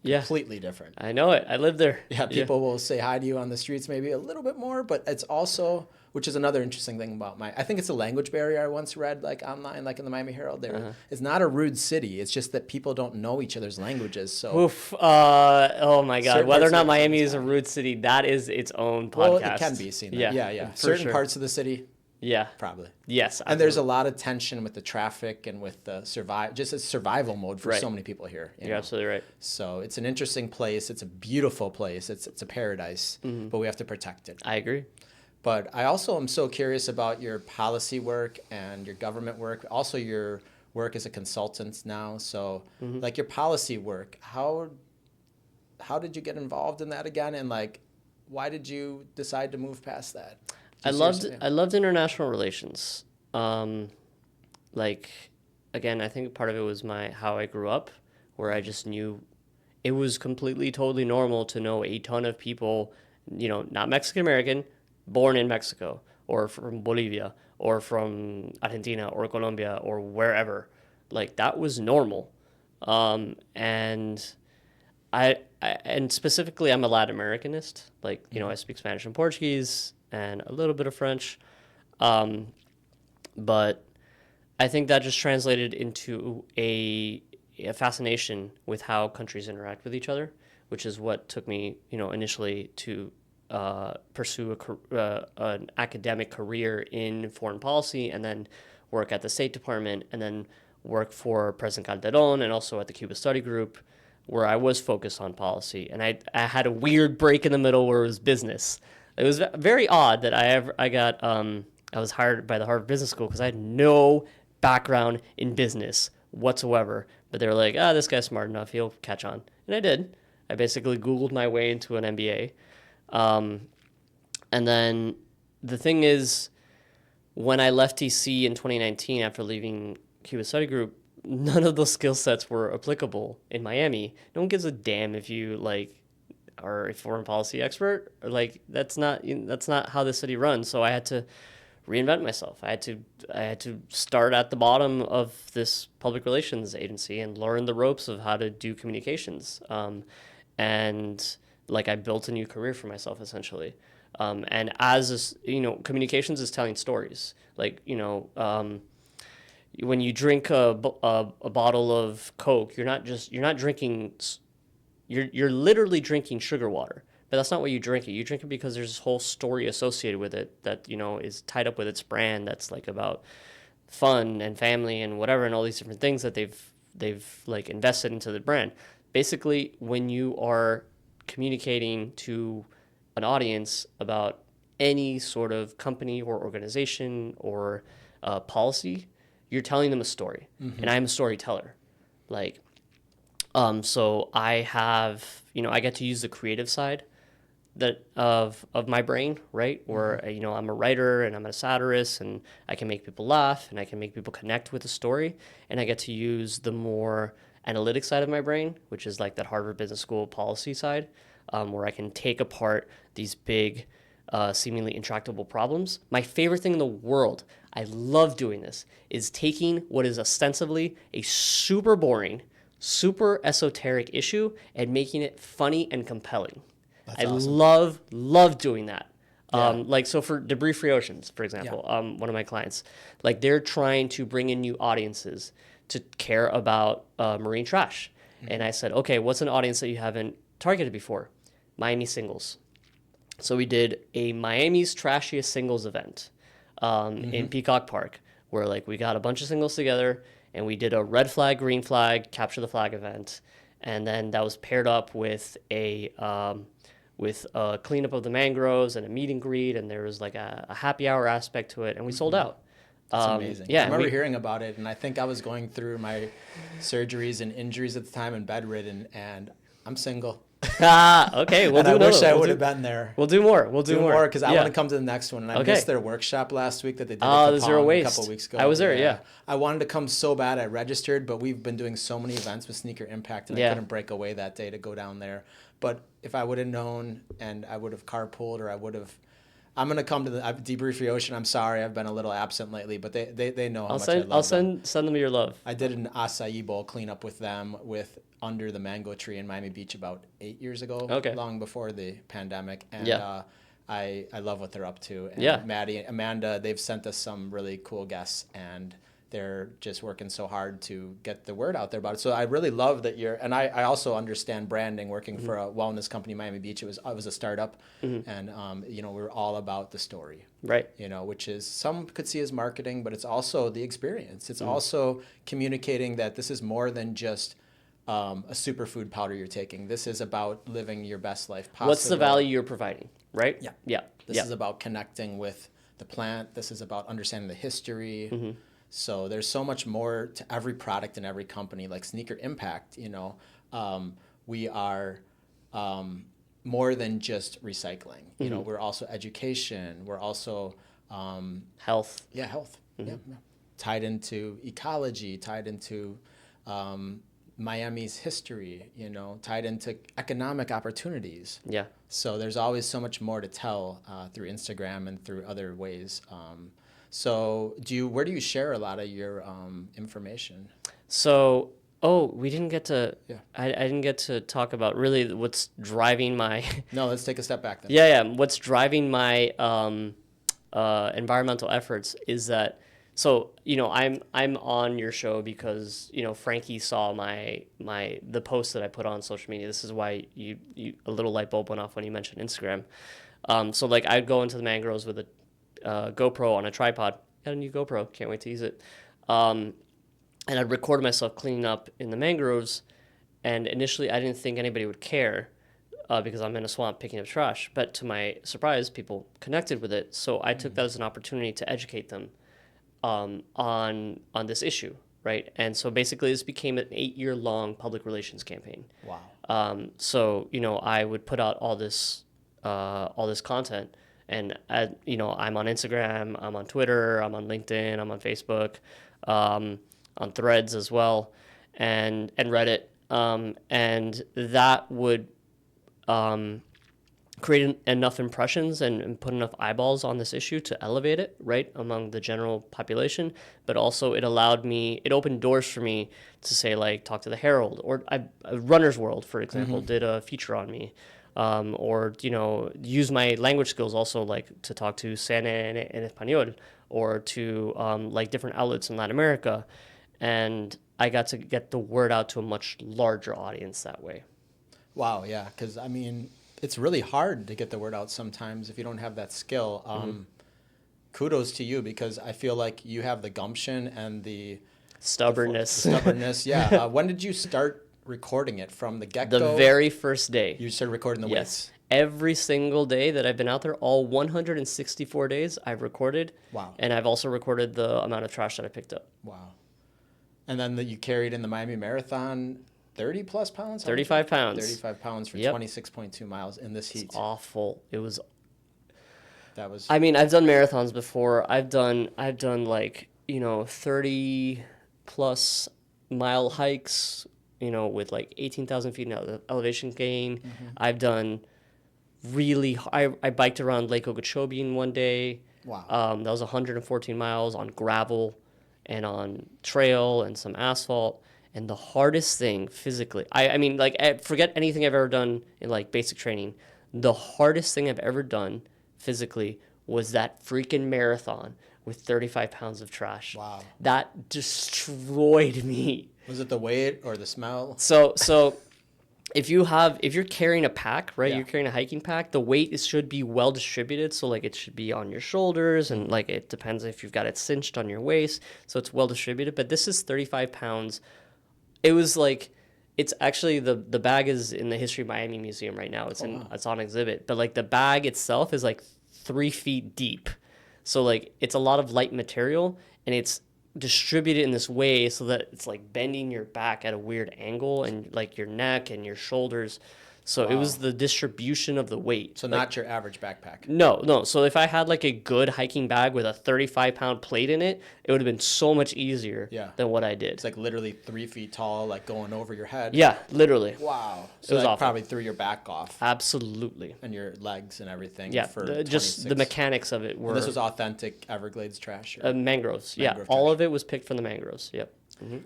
Completely different. I know it. I lived there. Yeah, people will say hi to you on the streets maybe a little bit more, but it's also, which is another interesting thing about I think it's a language barrier. I once read online, like in the Miami Herald, it's not a rude city. It's just that people don't know each other's languages. So oof. Oh my God. Whether or not Miami is a rude city, that is its own podcast. Well, it can be seen. Yeah. Certain parts of the city. Yeah. Probably. Yes. And there's a lot of tension with the traffic and with the just a survival mode for so many people here. You're absolutely right. So it's an interesting place. It's a beautiful place. It's a paradise, but we have to protect it. I agree. But I also am so curious about your policy work and your government work, also your work as a consultant now. So like your policy work, how did you get involved in that again? And why did you decide to move past that? I loved international relations. Again, I think part of it was how I grew up, where I just knew it was completely, totally normal to know a ton of people, not Mexican American, born in Mexico or from Bolivia or from Argentina or Colombia or wherever. That was normal. And specifically, I'm a Latin Americanist. I speak Spanish and Portuguese and a little bit of French. But I think that just translated into a fascination with how countries interact with each other, which is what took me, initially to pursue an academic career in foreign policy, and then work at the State Department, and then work for President Calderon, and also at the Cuba Study Group, where I was focused on policy. And I had a weird break in the middle where it was business. It was very odd that I was hired by the Harvard Business School because I had no background in business whatsoever. But they were like, this guy's smart enough, he'll catch on. And I did. I basically Googled my way into an MBA. And then the thing is, when I left DC in 2019 after leaving Cuba Study Group, none of those skill sets were applicable in Miami. No one gives a damn if you are a foreign policy expert. That's not how the city runs. So I had to reinvent myself. I had to start at the bottom of this public relations agency and learn the ropes of how to do communications. And I built a new career for myself essentially. And communications is telling stories. When you drink a bottle of Coke, you're literally drinking sugar water. But that's not what you drink it. You drink it because there's this whole story associated with it that, is tied up with its brand that's about fun and family and whatever, and all these different things that they've invested into the brand. Basically, when you are communicating to an audience about any sort of company or organization or policy, you're telling them a story. Mm-hmm. And I'm a storyteller. So I have, I get to use the creative side of my brain, right? Where, I'm a writer and I'm a satirist, and I can make people laugh and I can make people connect with the story. And I get to use the more analytic side of my brain, which is that Harvard Business School policy side, where I can take apart these big, seemingly intractable problems. My favorite thing in the world, I love doing this, is taking what is ostensibly a super boring, super esoteric issue and making it funny and compelling. That's awesome. love doing that. Yeah. So for Debris-Free Oceans, for example, one of my clients, they're trying to bring in new audiences to care about marine trash. Mm-hmm. And I said, okay, what's an audience that you haven't targeted before? Miami singles. So we did a Miami's Trashiest Singles event in Peacock Park, where we got a bunch of singles together and we did a red flag, green flag, capture the flag event. And then that was paired up with a cleanup of the mangroves and a meet and greet, and there was a happy hour aspect to it, and we sold out. That's amazing. Yeah, I remember hearing about it, and I think I was going through my surgeries and injuries at the time and bedridden, and I'm single. Okay, we'll do another. I wish I would have been there. We'll do more. We'll do more because I want to come to the next one. And I missed their workshop last week that they did at Zero Waste a couple weeks ago. I was there, yeah. I wanted to come so bad. I registered, but we've been doing so many events with Sneaker Impact, and I couldn't break away that day to go down there. But if I would have known, and I would have carpooled, or I would have. I'm gonna come to the Debris-Free Ocean. I'm sorry, I've been a little absent lately, but they know how much I love them. I'll send them your love. I did an acai bowl cleanup with them under the mango tree in Miami Beach about 8 years ago, long before the pandemic, and I love what they're up to. And Maddie, Amanda, they've sent us some really cool guests, and they're just working so hard to get the word out there about it. So I really love that and I also understand branding, working for a wellness company in Miami Beach. I was a startup, and we're all about the story, right? Which is, some could see as marketing, but it's also the experience. It's also communicating that this is more than just a superfood powder you're taking. This is about living your best life possible. What's the value you're providing, right? Yeah. This is about connecting with the plant. This is about understanding the history. Mm-hmm. So there's so much more to every product and every company. Like Sneaker Impact, we are more than just recycling. We're also education. We're also health. Yeah, health. Mm-hmm. Yeah. Tied into ecology, tied into Miami's history, tied into economic opportunities. Yeah. So there's always so much more to tell through Instagram and through other ways. So where do you share a lot of your information? So, we didn't get to, I didn't get to talk about really what's driving my... No, let's take a step back then. Yeah. What's driving my environmental efforts is that So, I'm on your show because, Frankie saw the post that I put on social media. This is why you a little light bulb went off when you mentioned Instagram. So like I'd go into the Mangroves with a GoPro on a tripod. Got a new GoPro, can't wait to use it. And I'd record myself cleaning up in the mangroves. And initially, I didn't think anybody would care because I'm in a swamp picking up trash. But to my surprise, people connected with it. So I took that as an opportunity to educate them on this issue, right? And so basically, this became an 8-year-long public relations campaign. Wow. So I would put out all this content, and I'm on Instagram, I'm on Twitter, I'm on LinkedIn, I'm on Facebook, on Threads as well, and Reddit, and that would create enough impressions and put enough eyeballs on this issue to elevate it, right, among the general population. But also it opened doors for me to say, like, talk to the Herald, or Runner's World, for example, did a feature on me. Or, use my language skills also, like to talk to CNN en Español, or to like different outlets in Latin America. And I got to get the word out to a much larger audience that way. Wow, yeah, because I mean, it's really hard to get the word out sometimes if you don't have that skill. Kudos to you, because I feel like you have the gumption and the stubbornness. Yeah. When did you start recording it? From the get-go? The very first day. You started recording the weights? Every single day that I've been out there, all 164 days, I've recorded. Wow. And I've also recorded the amount of trash that I picked up. Wow. And then you carried in the Miami Marathon 30 plus pounds? 35 pounds. 35 pounds for 26.2 miles in this heat. It's awful. That was. I mean, I've done marathons before. I've done like, 30 plus mile hikes, with like 18,000 feet in elevation gain. I've done I biked around Lake Okeechobee in one day. Wow. That was 114 miles on gravel and on trail and some asphalt. And the hardest thing physically, I mean, like, forget anything I've ever done in like basic training. The hardest thing I've ever done physically was that freaking marathon with 35 pounds of trash. Wow. That destroyed me. Was it the weight or the smell? So if you're carrying a pack, right? Yeah. You're carrying a hiking pack, the weight should be well distributed. So like it should be on your shoulders, and like it depends if you've got it cinched on your waist. So it's well distributed. But this is 35 pounds. It was like, it's actually the bag is in the History of Miami Museum right now. It's it's on exhibit. But like the bag itself is like 3 feet deep. So like it's a lot of light material, and it's distributed in this way so that it's like bending your back at a weird angle, and like your neck and your shoulders. So it was the distribution of the weight. So not your average backpack. No. So if I had like a good hiking bag with a 35-pound plate in it, it would have been so much easier than what I did. It's like literally 3 feet tall, like going over your head. Yeah, literally. Wow. It So was that awful. probably threw your back off. Absolutely. And your legs and everything. Yeah, for just the mechanics of it were... And this was authentic Everglades trash? Or? Mangroves. Mangrove All trash. of it was picked from the mangroves. Yep.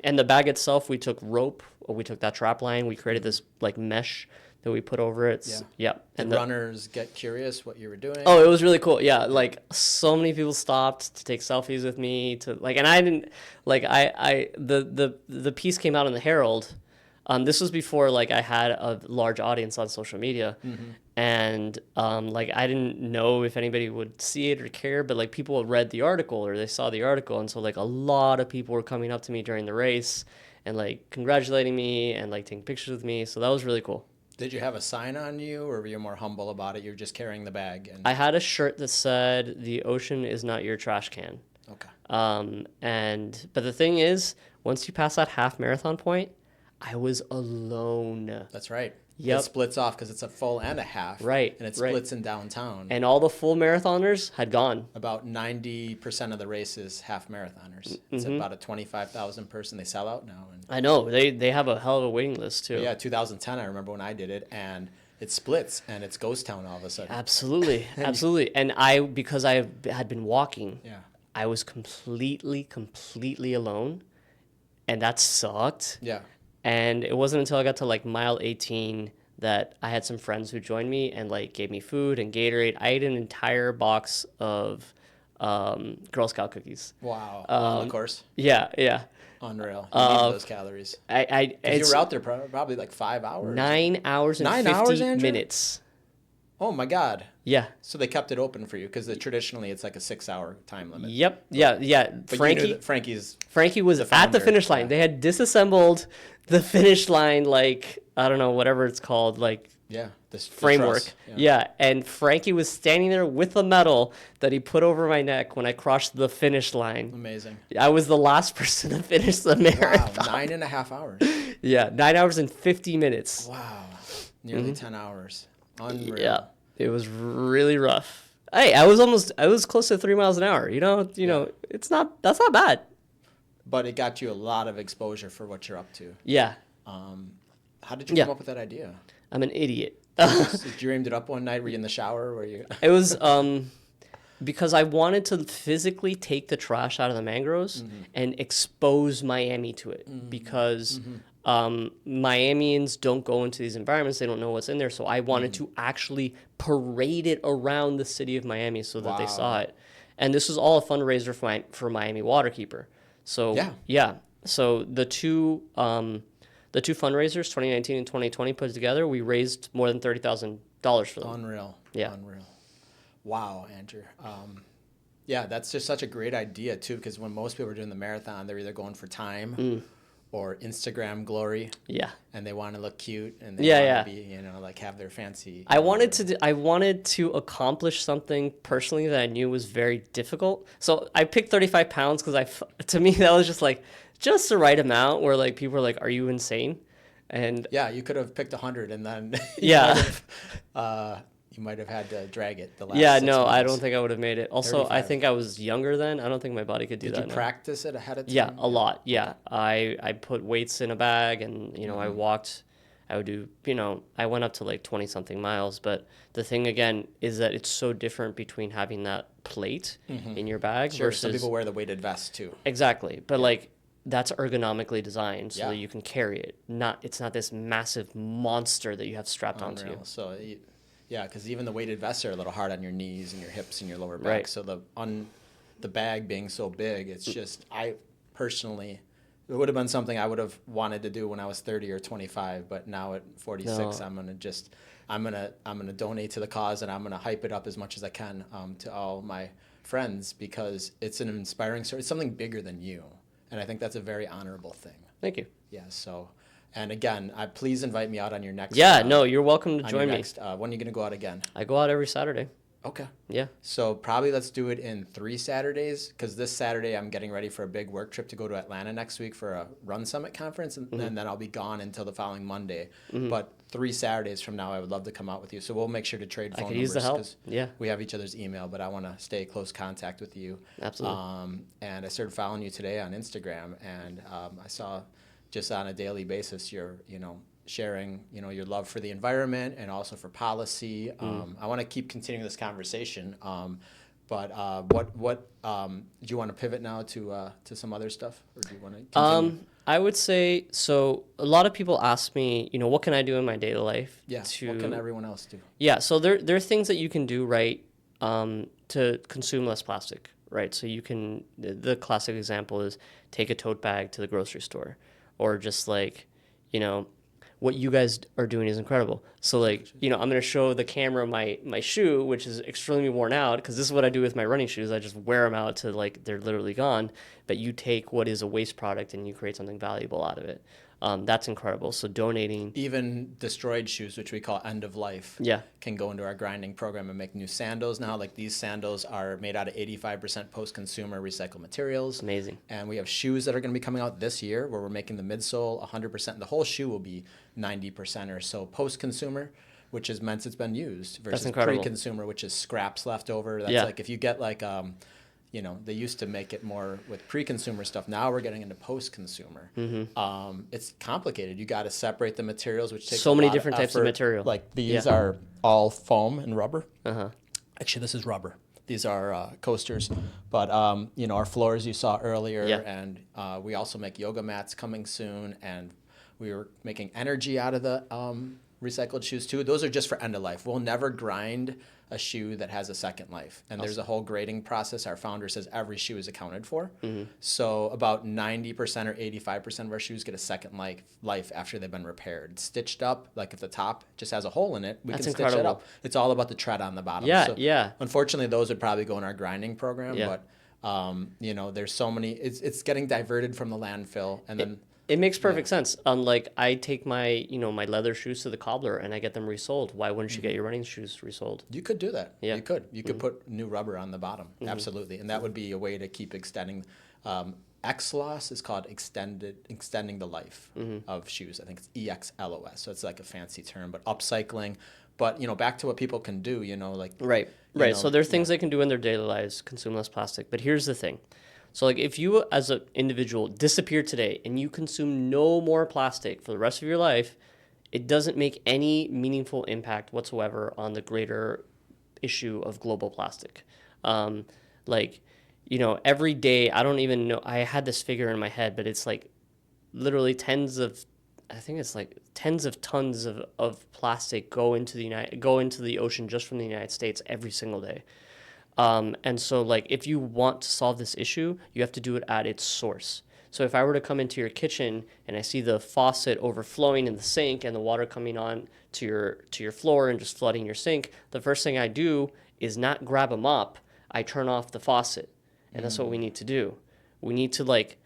And the bag itself, we took rope, or we took that trap line, we created this like mesh that we put over it. Did runners get curious what you were doing? Oh, it was really cool. Yeah, like so many people stopped to take selfies with me. And I didn't like the piece came out in the Herald. This was before like I had a large audience on social media, and like I didn't know if anybody would see it or care, but like people read the article or they saw the article, and so like a lot of people were coming up to me during the race and like congratulating me and like taking pictures with me. So that was really cool. Did you have a sign on you, or were you more humble about it? You're just carrying the bag. And... I had a shirt that said, "The ocean is not your trash can." Okay. But the thing is, once you pass that half marathon point, I was alone. That's right. Yep. It splits off because it's a full and a half. Right. And it splits in downtown. And all the full marathoners had gone. About 90% of the race is half marathoners. It's about a 25,000 person. They sell out now. And I know. They have a hell of a waiting list, too. yeah, 2010, I remember when I did it. And it splits, and it's ghost town all of a sudden. Absolutely. Absolutely. And because I had been walking, I was completely alone. And that sucked. Yeah. And it wasn't until I got to like mile 18 that I had some friends who joined me and like gave me food and Gatorade. I ate an entire box of Girl Scout cookies. Wow. Of course. Yeah. Unreal. You need those calories. You It's were out there probably like 5 hours. 9 hours and 50 minutes. Oh my God. Yeah. So they kept it open for you because traditionally it's like a 6-hour time limit. Yep. Yeah. But Frankie was at the finish line. Yeah. They had disassembled the finish line, like, I don't know, whatever it's called, like, this framework. truss. Yeah. And Frankie was standing there with a medal that he put over my neck when I crossed the finish line. Amazing. I was the last person to finish the marathon. Wow, 9.5 hours. Yeah, 9 hours and 50 minutes. Wow, nearly 10 hours. Unreal. Yeah, it was really rough. Hey, I was close to 3 miles an hour. That's not bad. But it got you a lot of exposure for what you're up to. Yeah. How did you come up with that idea? I'm an idiot. Did you dreamed it up one night? Were you in the shower? Were you? It was because I wanted to physically take the trash out of the mangroves and expose Miami to it because Miamians don't go into these environments. They don't know what's in there. So I wanted to actually parade it around the city of Miami so that they saw it. And this was all a fundraiser for Miami Waterkeeper. So so the two fundraisers, 2019 and 2020, put together, we raised more than $30,000 for them. Unreal. Yeah. Unreal. Wow, Andrew. Yeah, that's just such a great idea, too, because when most people are doing the marathon, they're either going for time or Instagram glory. Yeah. And they want to look cute and they want to be, like have their fancy. I wanted to accomplish something personally that I knew was very difficult. So I picked 35 pounds because to me, that was just the right amount where like people were like, "Are you insane?" And yeah, you could have picked 100 and then you might have had to drag it the last 6 months. I don't think I would have made it. Also, 35. I think I was younger then. I don't think my body could do that. Did you practice it ahead of time? Yeah, a lot. Yeah. I put weights in a bag and, I walked. I would do, I went up to like 20 something miles. But the thing again is that it's so different between having that plate in your bag versus. Some people wear the weighted vest too. Exactly. But like, that's ergonomically designed so that you can carry it. It's not this massive monster that you have strapped onto you. So, because even the weighted vests are a little hard on your knees and your hips and your lower back. Right. So the bag being so big, it's just I personally, it would have been something I would have wanted to do when I was 30 or 25, but now at 46, I'm gonna donate to the cause and I'm gonna hype it up as much as I can to all my friends because it's an inspiring story. It's something bigger than you. And I think that's a very honorable thing. Thank you. Yeah. So, and again, please invite me out on your next. Yeah. No, you're welcome to join me. When are you going to go out again? I go out every Saturday. Okay. Yeah. So probably let's do it in 3 Saturdays because this Saturday I'm getting ready for a big work trip to go to Atlanta next week for a Run Summit conference, and then I'll be gone until the following Monday. But 3 Saturdays from now, I would love to come out with you. So we'll make sure to trade phone numbers. I could use the help. Yeah. We have each other's email, but I want to stay in close contact with you. Absolutely. And I started following you today on Instagram, and I saw just on a daily basis you're sharing your love for the environment and also for policy. I want to keep continuing this conversation, but what do you want to pivot now to some other stuff, or do you want to continue? I would say so. A lot of people ask me, what can I do in my daily life? Yeah. What can everyone else do? Yeah. So there are things that you can do, right, to consume less plastic, right? So you can. The classic example is take a tote bag to the grocery store, or just like, what you guys are doing is incredible. So like, I'm going to show the camera my shoe, which is extremely worn out because this is what I do with my running shoes. I just wear them out to like, they're literally gone, but you take what is a waste product and you create something valuable out of it. That's incredible. So donating. Even destroyed shoes, which we call end of life, can go into our grinding program and make new sandals now. Like these sandals are made out of 85% post-consumer recycled materials. Amazing. And we have shoes that are going to be coming out this year where we're making the midsole 100%. The whole shoe will be 90% or so post-consumer, which is meant it's been used, versus pre-consumer, which is scraps left over. That's like if you get like they used to make it more with pre-consumer stuff. Now we're getting into post-consumer. It's complicated. You got to separate the materials, which takes so many different types of material. Like these are all foam and rubber. Actually, this is rubber. These are coasters. But, our floors you saw earlier. And we also make yoga mats coming soon. And we were making energy out of the recycled shoes too. Those are just for end of life. We'll never grind a shoe that has a second life. And there's a whole grading process. Our founder says every shoe is accounted for. So about 90% or 85% of our shoes get a second life after they've been repaired. Stitched up, like if the top just has a hole in it, we can stitch it up. It's all about the tread on the bottom. Yeah, so yeah. Unfortunately, those would probably go in our grinding program, Yeah. but you know, there's so many, it's getting diverted from the landfill, and then it makes perfect sense. Like I take my, my leather shoes to the cobbler and I get them resold. Why wouldn't you get your running shoes resold? you could do that. Yeah. You could put new rubber on the bottom. Absolutely. And that would be a way to keep extending. XLOS is called extending the life of shoes. I think it's EXLOS. So it's like a fancy term, but upcycling. But, back to what people can do, like. Right. So there are things they can do in their daily lives, consume less plastic. But here's the thing. So like if you as an individual disappear today and you consume no more plastic for the rest of your life, it doesn't make any meaningful impact whatsoever on the greater issue of global plastic. Every day, I don't even know, I had this figure in my head, but it's like literally tens of tons of plastic go into the ocean just from the United States every single day. And so like if you want to solve this issue, you have to do it at its source. So if I were to come into your kitchen and I see the faucet overflowing in the sink and the water coming on to your floor and just flooding your sink, the first thing I do is not grab a mop, I turn off the faucet. And that's what we need to do. We need to like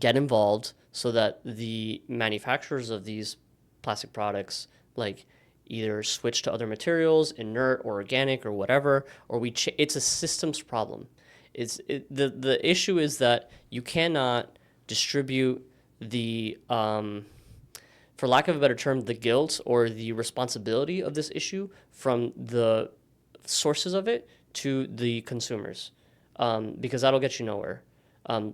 get involved so that the manufacturers of these plastic products like either switch to other materials, inert or organic or whatever, or it's a systems problem. The issue is that you cannot distribute the, for lack of a better term, the guilt or the responsibility of this issue from the sources of it to the consumers, because that'll get you nowhere.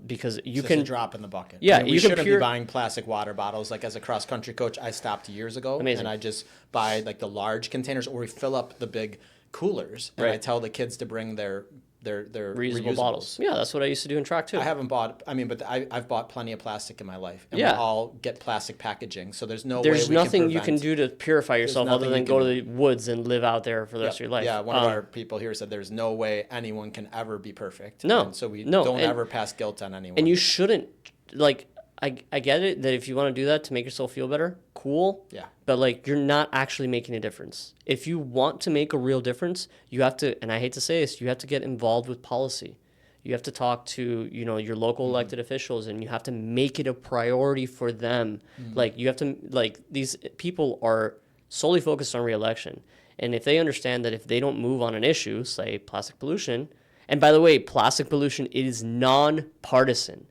Because you can a drop in the bucket. Yeah, we shouldn't be buying plastic water bottles. Like as a cross country coach, I stopped years ago. Amazing. And I just buy like the large containers, or we fill up the big coolers, and I tell the kids to bring their reusable bottles. Yeah, that's what I used to do in track too. I haven't bought. But I've bought plenty of plastic in my life, and we all get plastic packaging. So there's nothing you can do to purify yourself other than go to the woods and live out there for the rest of your life. Yeah, one of our people here said there's no way anyone can ever be perfect. No, and so we don't ever pass guilt on anyone. And you shouldn't like. I get it that if you want to do that to make yourself feel better, cool. Yeah. But like you're not actually making a difference. If you want to make a real difference, you have to, and I hate to say this, you have to get involved with policy. You have to talk to, your local elected officials, and you have to make it a priority for them. Like you have to, like these people are solely focused on re-election. And if they understand that if they don't move on an issue, say plastic pollution, and by the way, plastic pollution is non-partisan.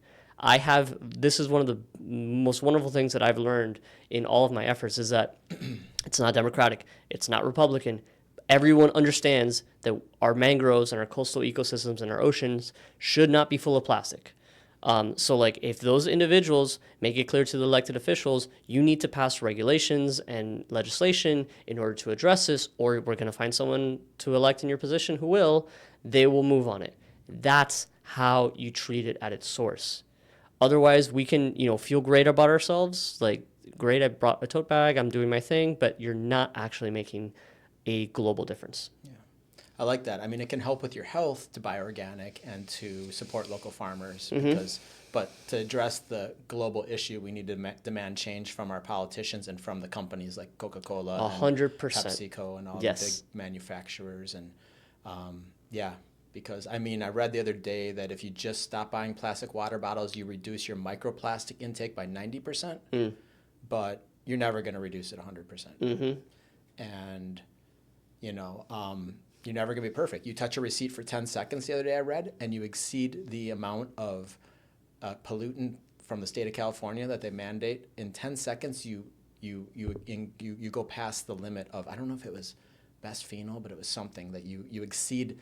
This is one of the most wonderful things that I've learned in all of my efforts is that it's not Democratic, it's not Republican. Everyone understands that our mangroves and our coastal ecosystems and our oceans should not be full of plastic. So like if those individuals make it clear to the elected officials, you need to pass regulations and legislation in order to address this, or we're going to find someone to elect in your position who will, they will move on it. That's how you treat it at its source. Otherwise, we can, feel great about ourselves. Like, great, I brought a tote bag, I'm doing my thing, but you're not actually making a global difference. Yeah, I like that. I mean, it can help with your health to buy organic and to support local farmers. But to address the global issue, we need to demand change from our politicians and from the companies like Coca-Cola 100%. And PepsiCo and all the big manufacturers. And because, I read the other day that if you just stop buying plastic water bottles, you reduce your microplastic intake by 90%, but you're never going to reduce it 100%. And, you're never going to be perfect. You touch a receipt for 10 seconds the other day I read, and you exceed the amount of pollutant from the state of California that they mandate. In 10 seconds, you go past the limit of, I don't know if it was bisphenol, but it was something that you exceed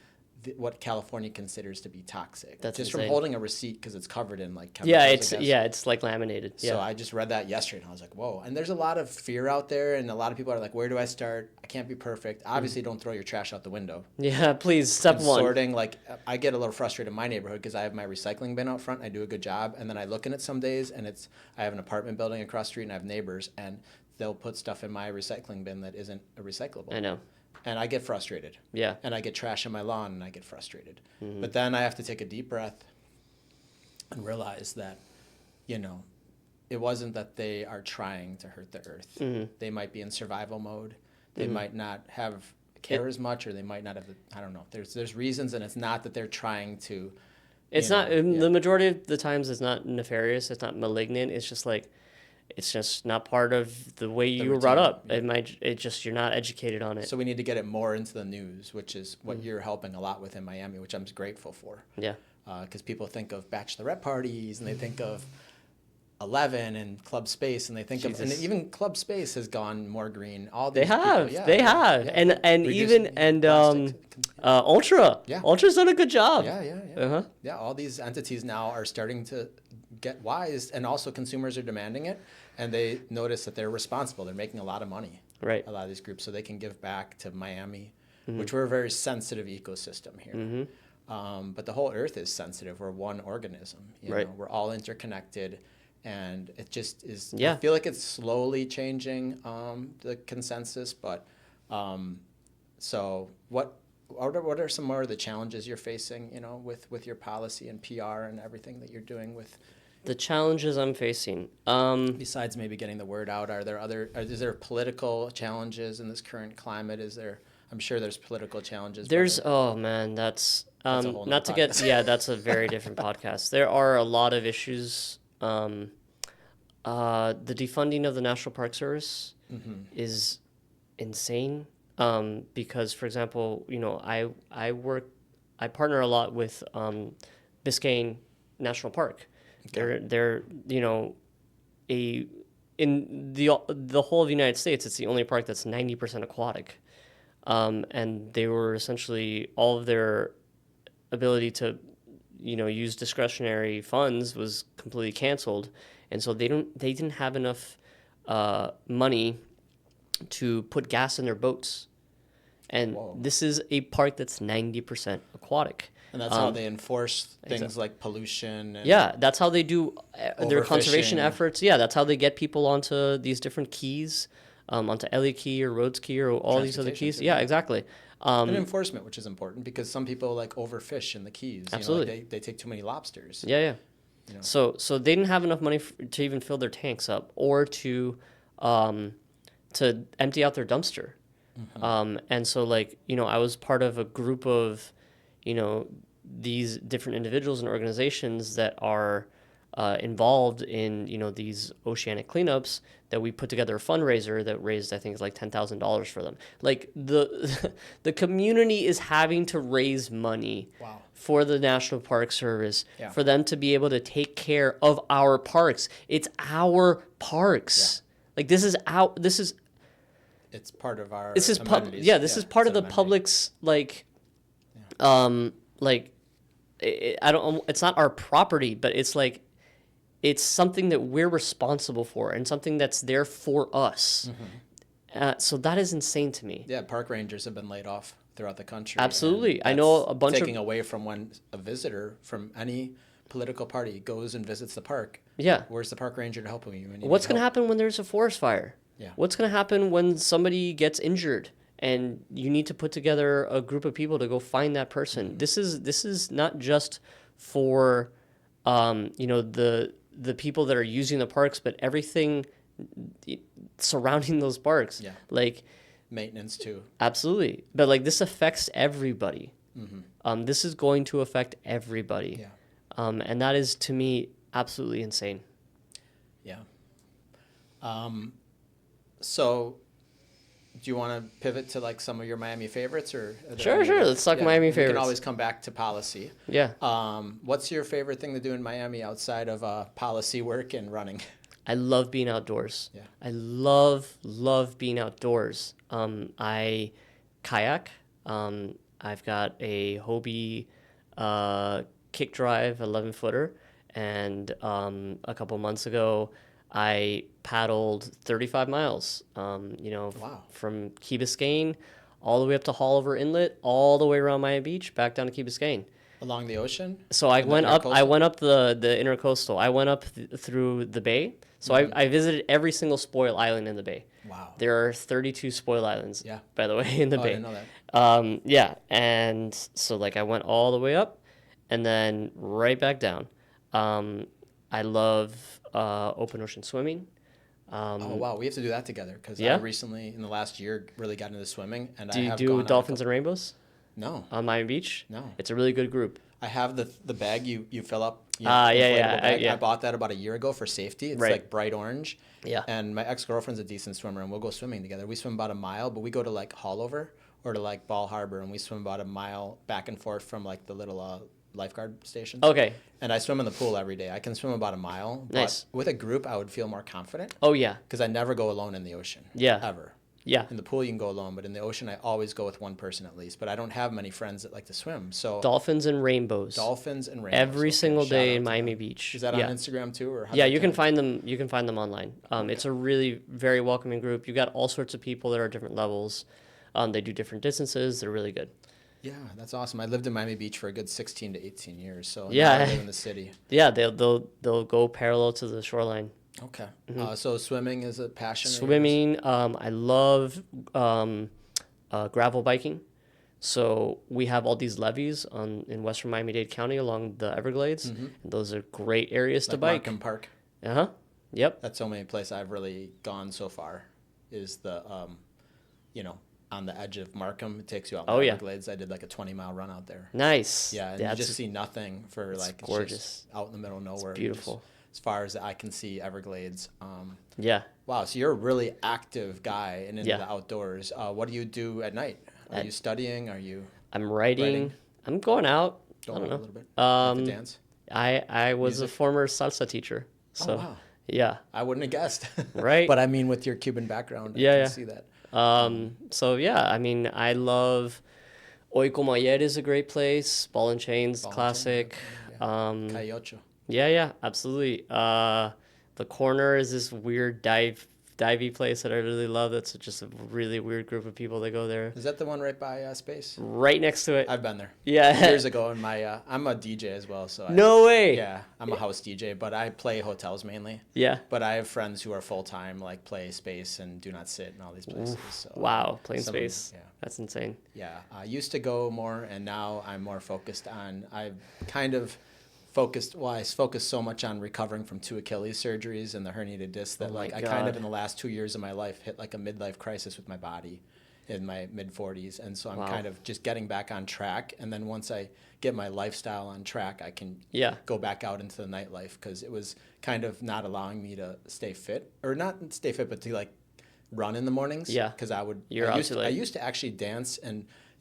what California considers to be toxic. That's just insane. from holding a receipt because it's covered in like chemicals. It's like laminated. So I just read that yesterday and I was like, whoa. And there's a lot of fear out there, and a lot of people are like, where do I start? I can't be perfect. Obviously, don't throw your trash out the window. Yeah, please. Step one. Sorting, like I get a little frustrated in my neighborhood because I have my recycling bin out front. I do a good job, and then I look in it some days, and I have an apartment building across the street, and I have neighbors, and they'll put stuff in my recycling bin that isn't recyclable. I know. and I get frustrated. Yeah. And I get trash on my lawn, and I get frustrated. But then I have to take a deep breath and realize that, it wasn't that they are trying to hurt the earth. They might be in survival mode. They might not care as much, or they might not have. I don't know. There's reasons, and it's not that they're trying to. It's not. The majority of the times, it's not nefarious. It's not malignant. It's just like, it's just not part of the way you were brought up. Yeah. You're not educated on it. So we need to get it more into the news, which is what you're helping a lot with in Miami, which I'm grateful for. Yeah. Because people think of bachelorette parties, and they think of 11 and Club Space, and they think of, and even Club Space has gone more green. All these they have, and Ultra, Ultra's done a good job. Yeah. All these entities now are starting to get wise, and also consumers are demanding it, and they notice that they're responsible. They're making a lot of money. Right. A lot of these groups, so they can give back to Miami, which we're a very sensitive ecosystem here. But the whole earth is sensitive. We're one organism. You know? We're all interconnected. And it just is. I feel like it's slowly changing the consensus. But so what are some more of the challenges you're facing? With your policy and PR and everything that you're doing with. The challenges I'm facing. Besides maybe getting the word out, is there political challenges in this current climate? I'm sure there's political challenges. That's a whole not to podcast. That's a very different podcast. There are a lot of issues. The defunding of the National Park Service is insane. Because, for example, I partner a lot with Biscayne National Park. Okay. They're in the whole of the United States, it's the only park that's 90% aquatic. And they were essentially, all of their ability to use discretionary funds was completely canceled, and so they didn't have enough money to put gas in their boats. And this is a park that's 90% aquatic. And that's how they enforce things like pollution. And that's how they do their conservation efforts. Yeah, that's how they get people onto these different keys, onto Elliott Key or Rhodes Key or all these other keys. Yeah, exactly. And enforcement, which is important, because some people overfish in the Keys. Absolutely. They take too many lobsters. Yeah. So they didn't have enough money to even fill their tanks up, or to empty out their dumpster. And so I was part of a group of these different individuals and organizations that are involved in these oceanic cleanups, that we put together a fundraiser that raised, I think, $10,000 for them. The community is having to raise money for the National Park Service for them to be able to take care of our parks. It's our parks. It's part of our This is part of the public's it's not our property, but it's something that we're responsible for, and something that's there for us. So that is insane to me. Yeah, park rangers have been laid off throughout the country. Absolutely. I know a bunch taking away from when a visitor from any political party goes and visits the park. Yeah. Where's the park ranger to help you? What's going to happen when there's a forest fire? Yeah. What's going to happen when somebody gets injured and you need to put together a group of people to go find that person? This is not just for the people that are using the parks, but everything surrounding those parks. Yeah. Maintenance too. Absolutely. But this affects everybody. This is going to affect everybody. Yeah. And that is, to me, absolutely insane. Yeah. So do you want to pivot to some of your Miami favorites, or Sure. Let's talk Miami favorites. We can always come back to policy. Yeah. What's your favorite thing to do in Miami outside of policy work and running? I love being outdoors. Yeah. I love being outdoors. I kayak. I've got a Hobie kick drive 11-footer, and a couple months ago I paddled 35 miles, from Key Biscayne all the way up to Haulover Inlet, all the way around Miami Beach, back down to Key Biscayne. Along the ocean? So I In the went up. I intercoastal? went up the intercoastal. I went up through the bay. So I visited every single spoil island in the bay. Wow. There are 32 spoil islands. Yeah. By the way, in the Oh, I bay. didn't know that. Yeah, and so like I went all the way up, and then right back down. I love open ocean swimming. Oh, wow. We have to do that together because Yeah? I recently, in the last year, really got into swimming. And Do I you have do gone on dolphins and rainbows No, on Miami Beach? no. It's a really good group. I have the bag you fill up. Yeah, inflatable bag. yeah. I bought that about a year ago for safety. It's Right. like bright orange. Yeah. And my ex-girlfriend's a decent swimmer, and we'll go swimming together. We swim about a mile, but we go to like Hallover or to like Ball Harbor, and we swim about a mile back and forth from like the little lifeguard stations. Okay. And I swim in the pool every day. I can swim about a mile. But Nice. with a group, I would feel more confident Oh yeah. because I never go alone in the ocean. Yeah. Ever. Yeah. In the pool, you can go alone, but in the ocean, I always go with one person at least. But I don't have many friends that like to swim. So Dolphins and rainbows. dolphins and rainbows. Every Okay, single shout day out in to Miami them. Beach. Is that Yeah. on Instagram too, or how Yeah, do you can I- find them. You can find them online. It's a really very welcoming group. You got all sorts of people that are different levels. They do different distances. They're really good. Yeah, that's awesome. I lived in Miami Beach for a good 16 to 18 years. So now Yeah. I live in the city. Yeah, they'll go parallel to the shoreline. Okay. So swimming is a passion. of yours? Swimming. I love gravel biking. So we have all these levees in Western Miami-Dade County along the Everglades. And those are great areas to Like bike. Markham Park. Uh-huh. Yep. That's the only place I've really gone so far. Is the on the edge of Markham. It takes you out in Oh, the yeah. Everglades. I did like a 20-mile run out there. Nice. Yeah, and you just see nothing for like it's gorgeous. just out in the middle of nowhere. beautiful. As far as I can see, Everglades. Yeah. Wow, so you're a really active guy and into Yeah. the outdoors. What do you do at night? Are you studying? Are you I'm writing. I'm going out. going I don't out know. a little bit? Like to dance? I was a Music? former salsa teacher. So Oh, wow. yeah. I wouldn't have guessed. Right. But I mean, with your Cuban background, I Yeah, can yeah. see that. So yeah, I mean, I love Hoy Como Ayer is a great place. Ball and Chains, Ball and classic. Chains, Cayocho. Yeah, absolutely. The Corner is this weird divey place that I really love. That's just a really weird group of people that go there. Is that the one right by Space? Right next to it. I've been there. Yeah. Years ago in my, I'm a DJ as well. So No way. Yeah, I'm a house DJ, but I play hotels mainly. Yeah. But I have friends who are full-time, like play Space and Do Not Sit and all these places. So, Wow, playing some- Space. yeah. That's insane. Yeah, I used to go more, and now I'm more focused on. I've kind of focused. Well, I focused so much on recovering from 2 Achilles surgeries and the herniated disc that, Oh my like, I kind of God. in the last 2 years of my life hit like a midlife crisis with my body, in my mid 40s, and so I'm Wow. kind of just getting back on track. And then once I get my lifestyle on track, I can Yeah. go back out into the nightlife because it was kind of not allowing me to stay fit, or not stay fit, but to like run in the mornings. Yeah. Because I You're out too I late. used to actually dance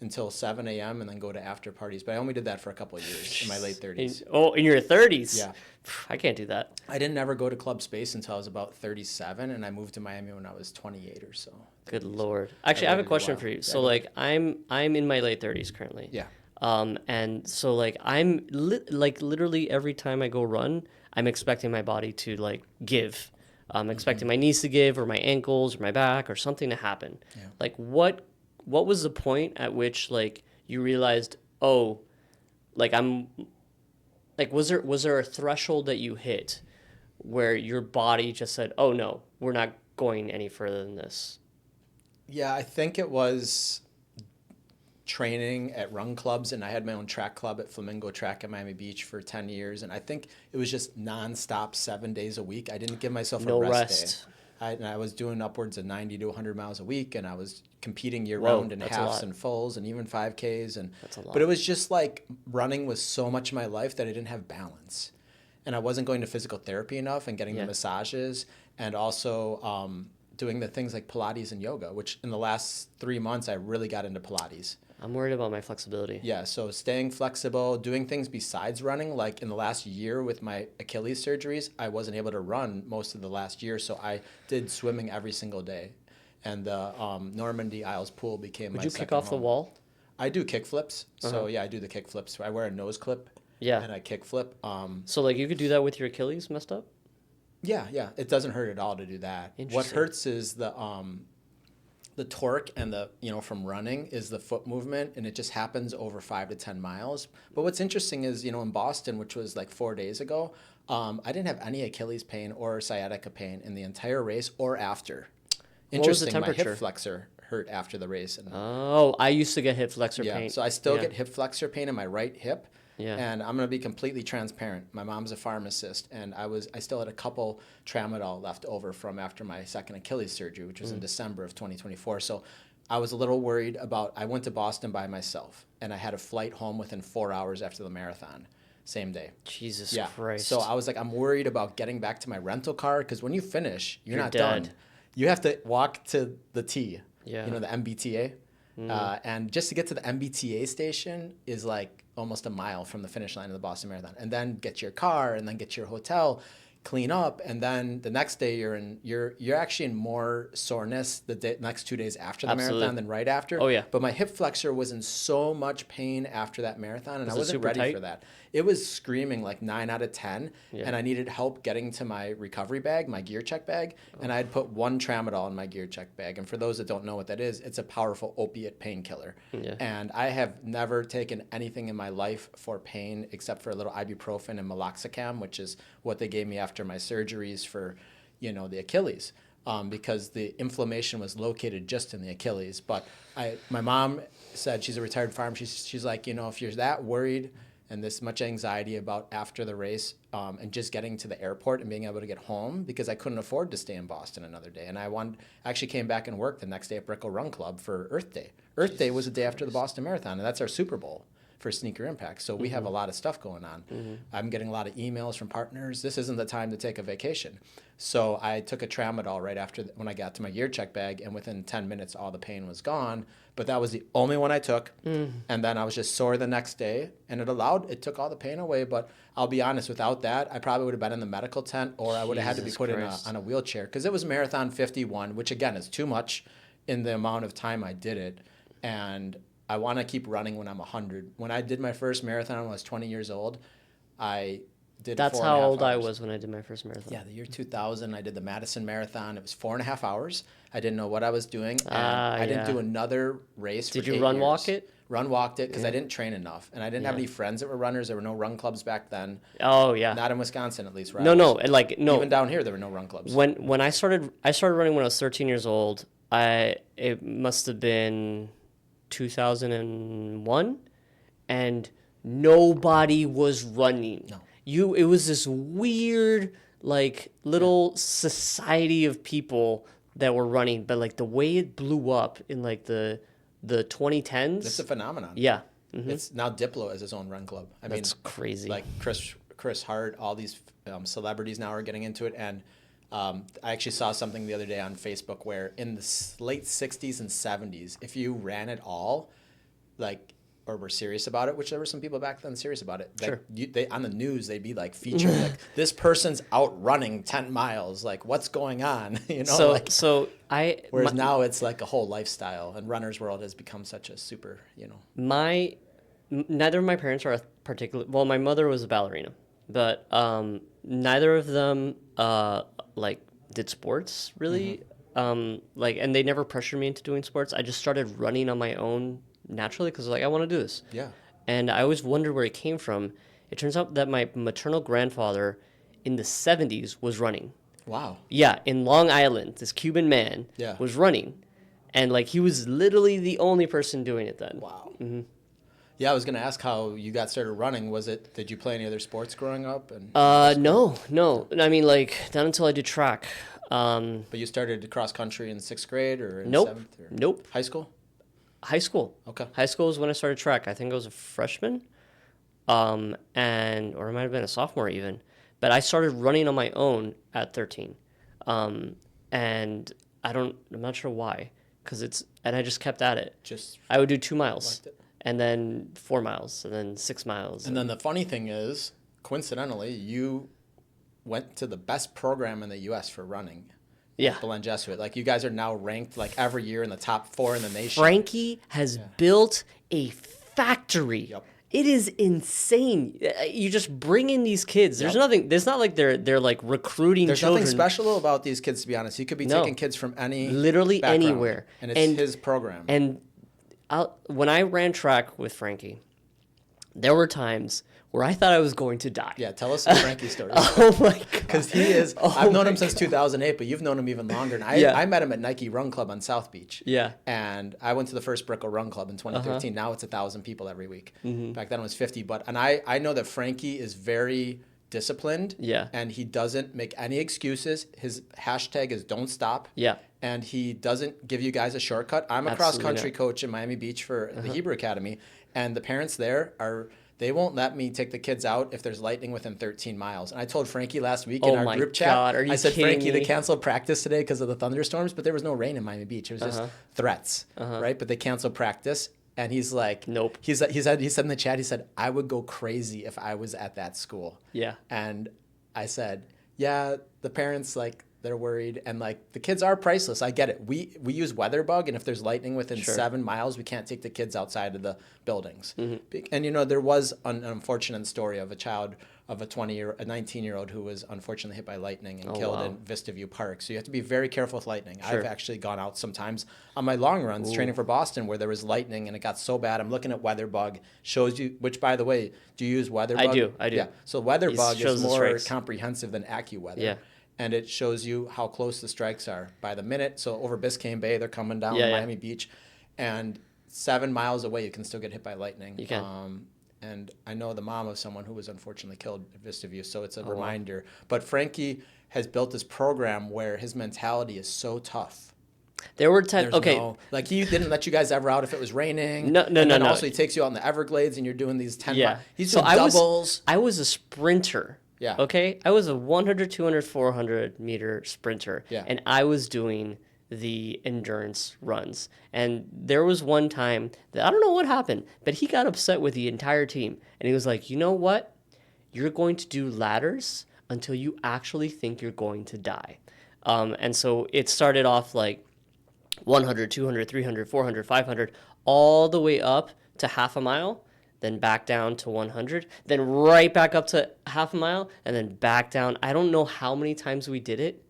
until 7 a.m. and then go to after parties, but I only did that for a couple of years in my late 30s. In your 30s? Yeah. I can't do that. I didn't ever go to Club Space until I was about 37, and I moved to Miami when I was 28 or so. Good Lord. Actually, I have a waited a question while. for you. Yeah, So go like I'm in my late 30s currently. Yeah. And so like I'm like literally every time I go run, I'm expecting my body to like give. I'm expecting my knees to give or my ankles or my back or something to happen. Yeah. Like what was the point at which like you realized, oh, like I'm like was there a threshold that you hit where your body just said, "Oh no, we're not going any further than this." Yeah, I think it was training at run clubs, and I had my own track club at Flamingo Track at Miami Beach for 10 years, and I think it was just nonstop 7 days a week. I didn't give myself No a rest rest. day. And I was doing upwards of 90 to 100 miles a week, and I was competing year Whoa, round in that's a halves lot. and fulls and even 5Ks. And That's a lot. But it was just like running was so much of my life that I didn't have balance. And I wasn't going to physical therapy enough and getting Yeah. the massages, and also doing the things like Pilates and yoga, which in the last 3 months I really got into Pilates. I'm worried about my flexibility. Yeah, so staying flexible, doing things besides running. Like in the last year with my Achilles surgeries, I wasn't able to run most of the last year, so I did swimming every single day. And the Normandy Isles pool became Would my you second kick off the home. wall? I do kick flips. So yeah, I do the kick flips. I wear a nose clip. Yeah. And I kick flip. So like you could do that with your Achilles messed up? Yeah. It doesn't hurt at all to do that. What Interesting. hurts is the torque and the, from running is the foot movement, and it just happens over 5 to 10 miles. But what's interesting is, in Boston, which was like 4 days ago, I didn't have any Achilles pain or sciatica pain in the entire race or after. Interesting, what was the temperature? My hip flexor hurt after the race. And, I used to get hip flexor pain. Yeah, so I still get hip flexor pain in my right hip. Yeah. And I'm going to be completely transparent. My mom's a pharmacist, and I still had a couple tramadol left over from after my second Achilles surgery, which was in December of 2024. So I was a little worried about, I went to Boston by myself, and I had a flight home within 4 hours after the marathon, same day. Jesus Christ. So I was like, I'm worried about getting back to my rental car, because when you finish, you're not dead. done. You have to walk to the T, the MBTA. And just to get to the MBTA station is like almost a mile from the finish line of the Boston Marathon. And then get your car, and then get your hotel, clean up, and then the next day you're actually in more soreness the next 2 days after the marathon than right after. Oh yeah. But my hip flexor was in so much pain after that marathon, and I wasn't ready tight? for that. It was screaming like 9 out of 10, and I needed help getting to my recovery bag, my gear check bag, and I had put 1 tramadol in my gear check bag. And for those that don't know what that is, it's a powerful opiate painkiller. Yeah. And I have never taken anything in my life for pain except for a little ibuprofen and meloxicam, which is what they gave me after my surgeries for, the Achilles. Because the inflammation was located just in the Achilles. But my mom said, she's a retired pharmacist, she's like, if you're that worried and this much anxiety about after the race and just getting to the airport and being able to get home, because I couldn't afford to stay in Boston another day. And I actually came back and worked the next day at Brickell Run Club for Earth Day. Earth Day was the day after the Boston Marathon, and that's our Super Bowl for Sneaker Impact. So we have a lot of stuff going on. I'm getting a lot of emails from partners. This isn't the time to take a vacation. So I took a tramadol right after when I got to my gear check bag, and within 10 minutes, all the pain was gone. But that was the only one I took. And then I was just sore the next day, and it took all the pain away. But I'll be honest, without that, I probably would have been in the medical tent, or I would have had to be put on a wheelchair, because it was Marathon 51, which again is too much in the amount of time I did it. And I want to keep running when I'm 100. When I did my first marathon when I was 20 years old, I did That's 4.5 how old hours. I was when I did my first marathon. Yeah, the year 2000, I did the Madison Marathon. It was 4.5 hours. I didn't know what I was doing. And I didn't do another race for 8 years. Did you run walk it? Run walked it because I didn't train enough. And I didn't have any friends that were runners. There were no run clubs back then. Oh, yeah. Not in Wisconsin, at least. No. Even down here, there were no run clubs. When I started running when I was 13 years old. It must have been 2001, and nobody was running. No. It was this weird little society of people that were running, but the way it blew up in the 2010s. It's a phenomenon. Yeah. It's now Diplo as his own run club. That's crazy. Like Chris Hart, all these celebrities now are getting into it. And I actually saw something the other day on Facebook where in the late 60s and 70s, if you ran at all, or were serious about it, which there were some people back then serious about it. Sure. They on the news, they'd be featured this person's out running 10 miles. What's going on? Whereas now it's a whole lifestyle, and runner's world has become such a super, Neither of my parents are well, my mother was a ballerina, but neither of them did sports really. And they never pressured me into doing sports. I just started running on my own naturally because I want to do this. Yeah. And I always wondered where it came from. It turns out that my maternal grandfather in the 70s was running. Wow. Yeah, in Long Island, this Cuban man was running. And he was literally the only person doing it then. Wow. Mm-hmm. Yeah, I was going to ask how you got started running. Did you play any other sports growing up? No. I mean, not until I did track. But you started cross country in 6th grade or in Nope. 7th? Or Nope. High school? High school. Okay. High school is when I started track. I think I was a freshman, or I might have been a sophomore even. But I started running on my own at 13, and I'm not sure why, and I just kept at it. I would do 2 miles, and then 4 miles, and then 6 miles. And then the funny thing is, coincidentally, you went to the best program in the U.S. for running. Yeah. Belen Jesuit. You guys are now ranked every year in the top 4 in the nation. Frankie has built a factory It is insane. You just bring in these kids. There's nothing. There's not like they're like recruiting. There's children. nothing special about these kids, to be honest. You could be taking kids from any literally background, anywhere, and it's his program. And when I ran track with Frankie, there were times where I thought I was going to die. Yeah, tell us some Frankie stories. Oh my god! Because he is. I've known him since 2008, but you've known him even longer. And I met him at Nike Run Club on South Beach. Yeah. And I went to the first Brickell Run Club in 2013. Now it's 1,000 people every week. Back then it was 50. And I know that Frankie is very disciplined. Yeah. And he doesn't make any excuses. His hashtag is don't stop. Yeah. And he doesn't give you guys a shortcut. I'm a cross-country coach in Miami Beach for the Hebrew Academy. And the parents there they won't let me take the kids out if there's lightning within 13 miles. And I told Frankie last week in our group chat, I said, Frankie, they canceled practice today because of the thunderstorms, but there was no rain in Miami Beach. It was just threats, right? But they canceled practice. And he's like, nope. He said in the chat, he said, I would go crazy if I was at that school. Yeah. And I said, yeah, the parents, like, they're worried, and like the kids are priceless. I get it. We use WeatherBug, and if there's lightning within 7 miles, we can't take the kids outside of the buildings. And there was an unfortunate story of a child of a 19-year-old who was unfortunately hit by lightning and killed in Vista View Park. So you have to be very careful with lightning. I've actually gone out sometimes on my long runs training for Boston where there was lightning and it got so bad. I'm looking at WeatherBug, shows you, which by the way, do you use WeatherBug? I do. Yeah. So WeatherBug is more strikes. comprehensive than AccuWeather. Yeah. And it shows you how close the strikes are by the minute. So over Biscayne Bay, they're coming down Miami Beach. And 7 miles away, you can still get hit by lightning. You can. And I know the mom of someone who was unfortunately killed at Vista View, so it's a reminder. Wow. But Frankie has built this program where his mentality is so tough. There were times, like he didn't let you guys ever out if it was raining. No. Also, he takes you out in the Everglades and you're doing these 10 miles. He's doing doubles. I was a sprinter. Yeah. Okay? I was a 100, 200, 400 meter sprinter. Yeah. And I was doing the endurance runs. And there was one time that I don't know what happened, but he got upset with the entire team. And he was like, you know what? You're going to do ladders until you actually think you're going to die. And so it started off like 100, 200, 300, 400, 500, all the way up to half a mile. Then back down to 100, then right back up to half a mile, and then back down. I don't know how many times we did it,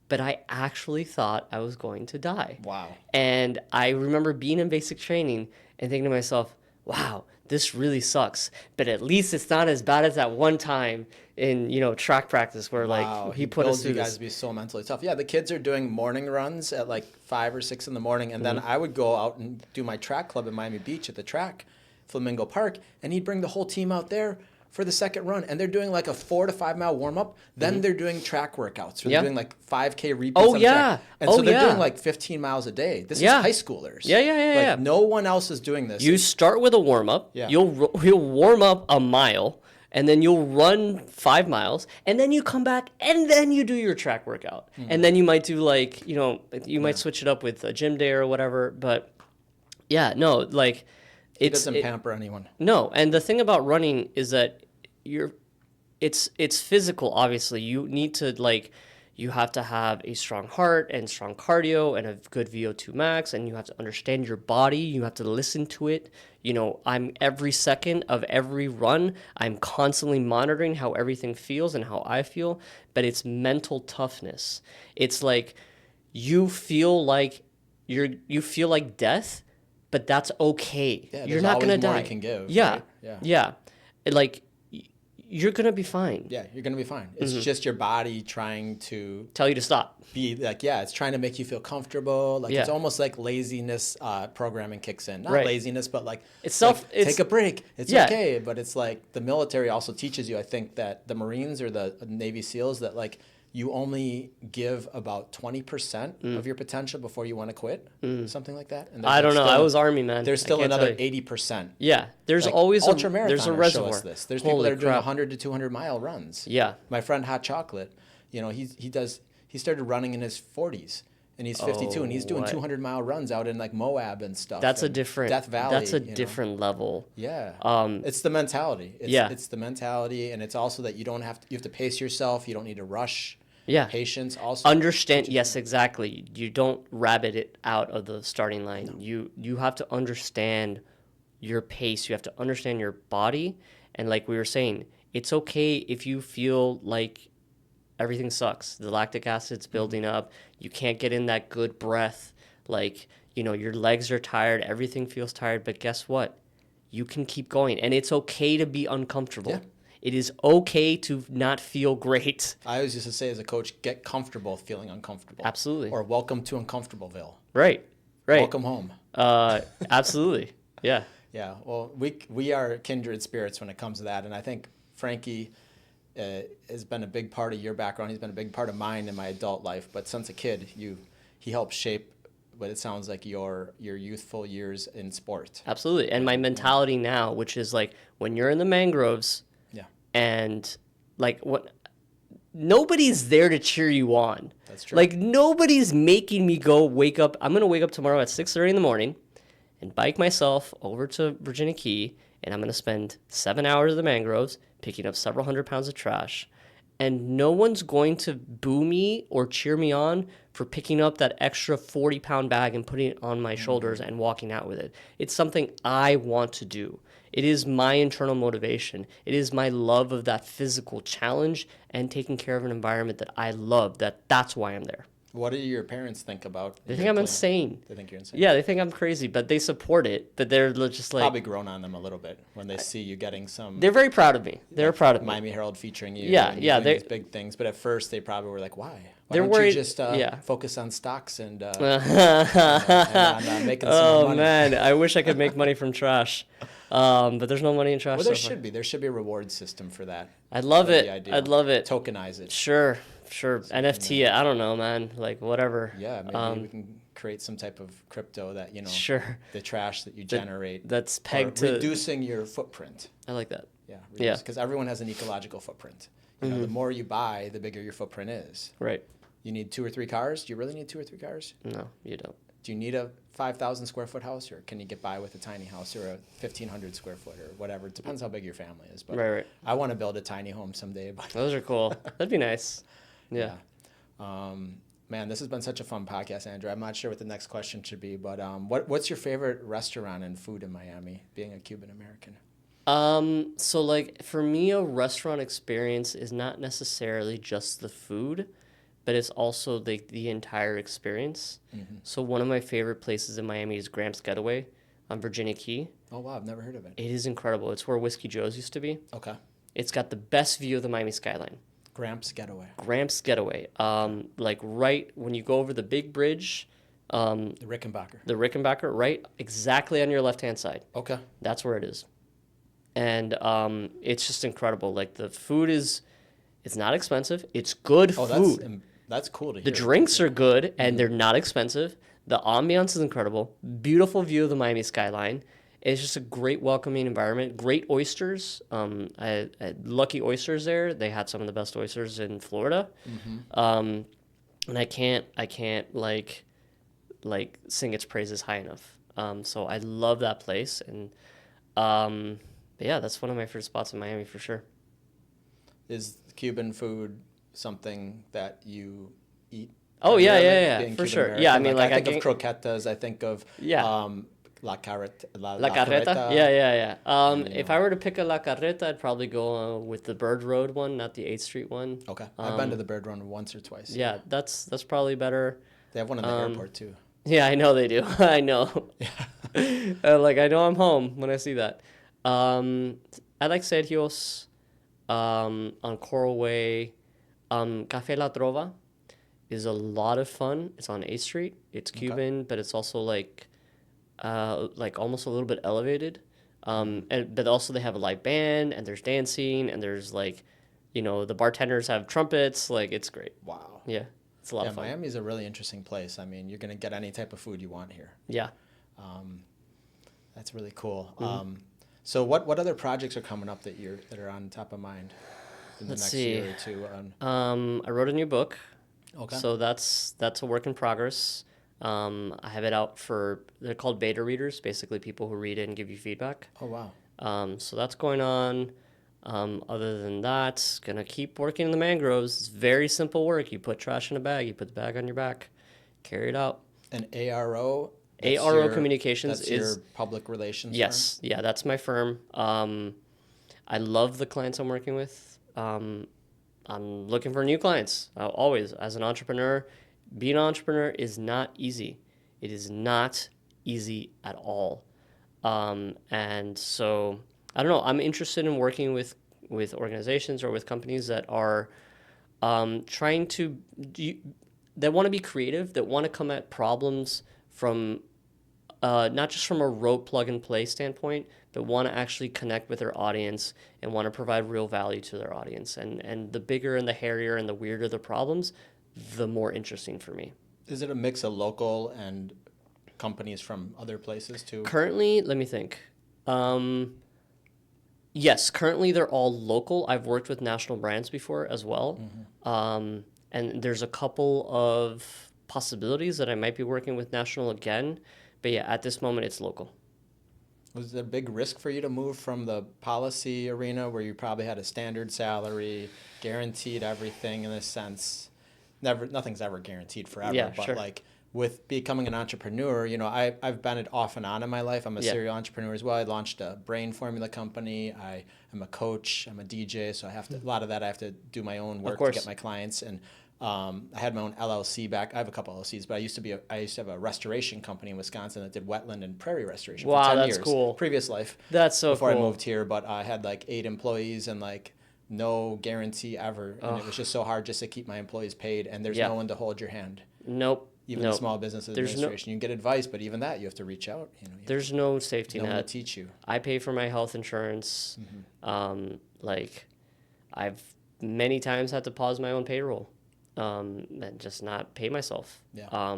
but I actually thought I was going to die. Wow. And I remember being in basic training and thinking to myself, wow, this really sucks. But at least it's not as bad as that one time in, track practice where like he put us through you guys this. To be so mentally tough. Yeah, the kids are doing morning runs at like 5 or 6 in the morning, and then I would go out and do my track club in Miami Beach at the track. Flamingo Park, and he'd bring the whole team out there for the second run, and they're doing like a 4 to 5 mile warm up. Then they're doing track workouts. They're doing like 5K repeats. On the track. And so they're doing like 15 miles a day. This is high schoolers. Yeah. No one else is doing this. You start with a warm up. Yeah. You'll warm up a mile, and then you'll run 5 miles, and then you come back, and then you do your track workout, and then you might do like you might switch it up with a gym day or whatever. But He doesn't pamper anyone. No, and the thing about running is that it's physical. Obviously, you need to you have to have a strong heart and strong cardio and a good VO2 max, and you have to understand your body. You have to listen to it. I'm every second of every run, I'm constantly monitoring how everything feels and how I feel. But it's mental toughness. It's like you feel like death. But that's okay. Yeah, you're not gonna die. You can give. Yeah, right? yeah. Like you're gonna be fine. Yeah, you're gonna be fine. It's just your body trying to tell you to stop. Be like, it's trying to make you feel comfortable. Like it's almost like laziness programming kicks in. Not laziness, but like take a break. It's okay. But it's like the military also teaches you. I think that the Marines or the Navy SEALs that like. You only give about 20% of your potential before you want to quit, something like that. And I don't know. I was Army, man. There's still another 80%. Yeah, there's always there's a reservoir. Show us this. There's people that are doing 100 to 200 mile runs. Yeah. My friend Hot Chocolate, he started running in his 40s. And he's 52, and he's doing 200-mile runs out in like Moab and stuff. That's a different Death Valley. That's a different level. Yeah. It's the mentality. It's the mentality, and it's also that you have to pace yourself. You don't need to rush. Yeah. Patience also. Understand. Yes, exactly. You don't rabbit it out of the starting line. No. You have to understand your pace. You have to understand your body. And like we were saying, it's okay if you feel like everything sucks. The lactic acid's building up. You can't get in that good breath. Like, your legs are tired. Everything feels tired. But guess what? You can keep going. And it's okay to be uncomfortable. Yeah. It is okay to not feel great. I always used to say as a coach, get comfortable feeling uncomfortable. Absolutely. Or welcome to Uncomfortableville. Right. Welcome home. Absolutely. Yeah. Yeah. Well, we are kindred spirits when it comes to that. And I think Frankie has been a big part of your background. He's been a big part of mine in my adult life. But since a kid, he helped shape what it sounds like your youthful years in sport. Absolutely. And my mentality now, which is like when you're in the mangroves, yeah, and like nobody's there to cheer you on. That's true. Like nobody's making me wake up. I'm going to wake up tomorrow at 6:30 in the morning and bike myself over to Virginia Key, and I'm going to spend 7 hours of the mangroves picking up several hundred pounds of trash. And no one's going to boo me or cheer me on for picking up that extra 40-pound bag and putting it on my shoulders and walking out with it. It's something I want to do. It is my internal motivation. It is my love of that physical challenge and taking care of an environment that I love. That's why I'm there. What do your parents think about? They think I'm insane. They think you're insane. Yeah, they think I'm crazy, but they support it. But they're just like probably grown on them a little bit when they see you getting some. They're very proud of me. They're proud of me. Miami Herald featuring you. Yeah, and yeah. doing these big things, but at first they probably were like, "Why? Why they're don't worried, you just focus on stocks and, and making some Oh money?" man, I wish I could make money from trash, but there's no money in trash. Well, there so far. should be. There should be a reward system for that. I'd love That'd it. be ideal. I'd love it. Tokenize it. Sure. NFT. I don't know, man. Like whatever. Yeah, maybe we can create some type of crypto that Sure. the trash that you generate That's pegged to reducing your footprint. I like that. Yeah, because everyone has an ecological footprint. The more you buy, the bigger your footprint is. Right. You need 2 or 3 cars. Do you really need 2 or 3 cars? No, you don't. Do you need a 5,000 square foot house, or can you get by with a tiny house or a 1,500 square foot or whatever? It depends how big your family is. But Right. I want to build a tiny home someday. But Those are cool. That'd be nice. Yeah. Man, this has been such a fun podcast, Andrew. I'm not sure what the next question should be, but what's your favorite restaurant and food in Miami, being a Cuban-American? So like for me, a restaurant experience is not necessarily just the food, but it's also the entire experience. Mm-hmm. So one of my favorite places in Miami is Gramps Getaway on Virginia Key. Oh, wow. I've never heard of it. It is incredible. It's where Whiskey Joe's used to be. Okay. It's got the best view of the Miami skyline. Gramps Getaway. Gramps Getaway. Like right when you go over the big bridge. The Rickenbacker. The Rickenbacker, right exactly on your left-hand side. Okay. That's where it is. And it's just incredible. Like the food it's not expensive. It's good food. That's cool to hear. The drinks are good and they're not expensive. The ambiance is incredible. Beautiful view of the Miami skyline. It's just a great welcoming environment. Great oysters. I had Lucky Oysters there. They had some of the best oysters in Florida. Mm-hmm. And I can't like sing its praises high enough. So I love that place. And but yeah, that's one of my favorite spots in Miami for sure. Is Cuban food something that you eat? Oh yeah, for sure. Yeah, I mean, I think of croquetas. I think of La Carreta. La Carreta. Yeah. If I were to pick a La Carreta, I'd probably go with the Bird Road one, not the 8th Street one. Okay, I've been to the Bird Road once or twice. Yeah, that's probably better. They have one in the airport too. Yeah, I know they do. I know. Yeah. I know I'm home when I see that. I like Sergio's on Coral Way. Café La Trova is a lot of fun. It's on 8th Street. It's Cuban, but it's also like almost a little bit elevated. But also they have a live band and there's dancing and there's the bartenders have trumpets. Like it's great. Wow. Yeah, it's a lot of fun. Miami's a really interesting place. I mean, you're gonna get any type of food you want here. Yeah. That's really cool. Mm-hmm. So what other projects are coming up that are on top of mind in the next year or two? I wrote a new book. Okay. So that's a work in progress. I have it out they're called beta readers, basically people who read it and give you feedback. Oh, wow. So that's going on. Other than that, gonna keep working in the mangroves. It's very simple work. You put trash in a bag, you put the bag on your back, carry it out. And ARO? ARO Communications that's is your public relations yes, firm? yeah, that's my firm. I love the clients I'm working with. I'm looking for new clients always. As an entrepreneur, being an entrepreneur is not easy. It is not easy at all. And so I don't know. I'm interested in working with organizations or with companies that are trying to that want to be creative, that want to come at problems from not just from a rote plug and play standpoint, but want to actually connect with their audience and want to provide real value to their audience. And the bigger and the hairier and the weirder the problems, the more interesting for me. Is it a mix of local and companies from other places too? Currently, let me think. Yes, currently they're all local. I've worked with national brands before as well. And there's a couple of possibilities that I might be working with national again. But yeah, at this moment, it's local. Was it a big risk for you to move from the policy arena where you probably had a standard salary, guaranteed everything in a sense? Nothing's ever guaranteed forever, Yeah, but sure. like with becoming an entrepreneur, I've been it off and on in my life. I'm a serial entrepreneur as well. I launched a brain formula company. I am a coach. I'm a DJ, so I have to a lot of that I have to do my own work to get my clients. And I had my own LLC back. I have a couple LLCs, but I used to have a restoration company in Wisconsin that did wetland and prairie restoration for 10 years. Wow, that's cool. Previous life. That's so before cool. I moved here, but I had like 8 employees and like no guarantee ever, and it was just so hard just to keep my employees paid, and there's no one to hold your hand. Nope. Even the small business administration, you can get advice, but even that you have to reach out. There's no safety net. No one to teach you. I pay for my health insurance. Like I've many times had to pause my own payroll, and just not pay myself. Yeah. How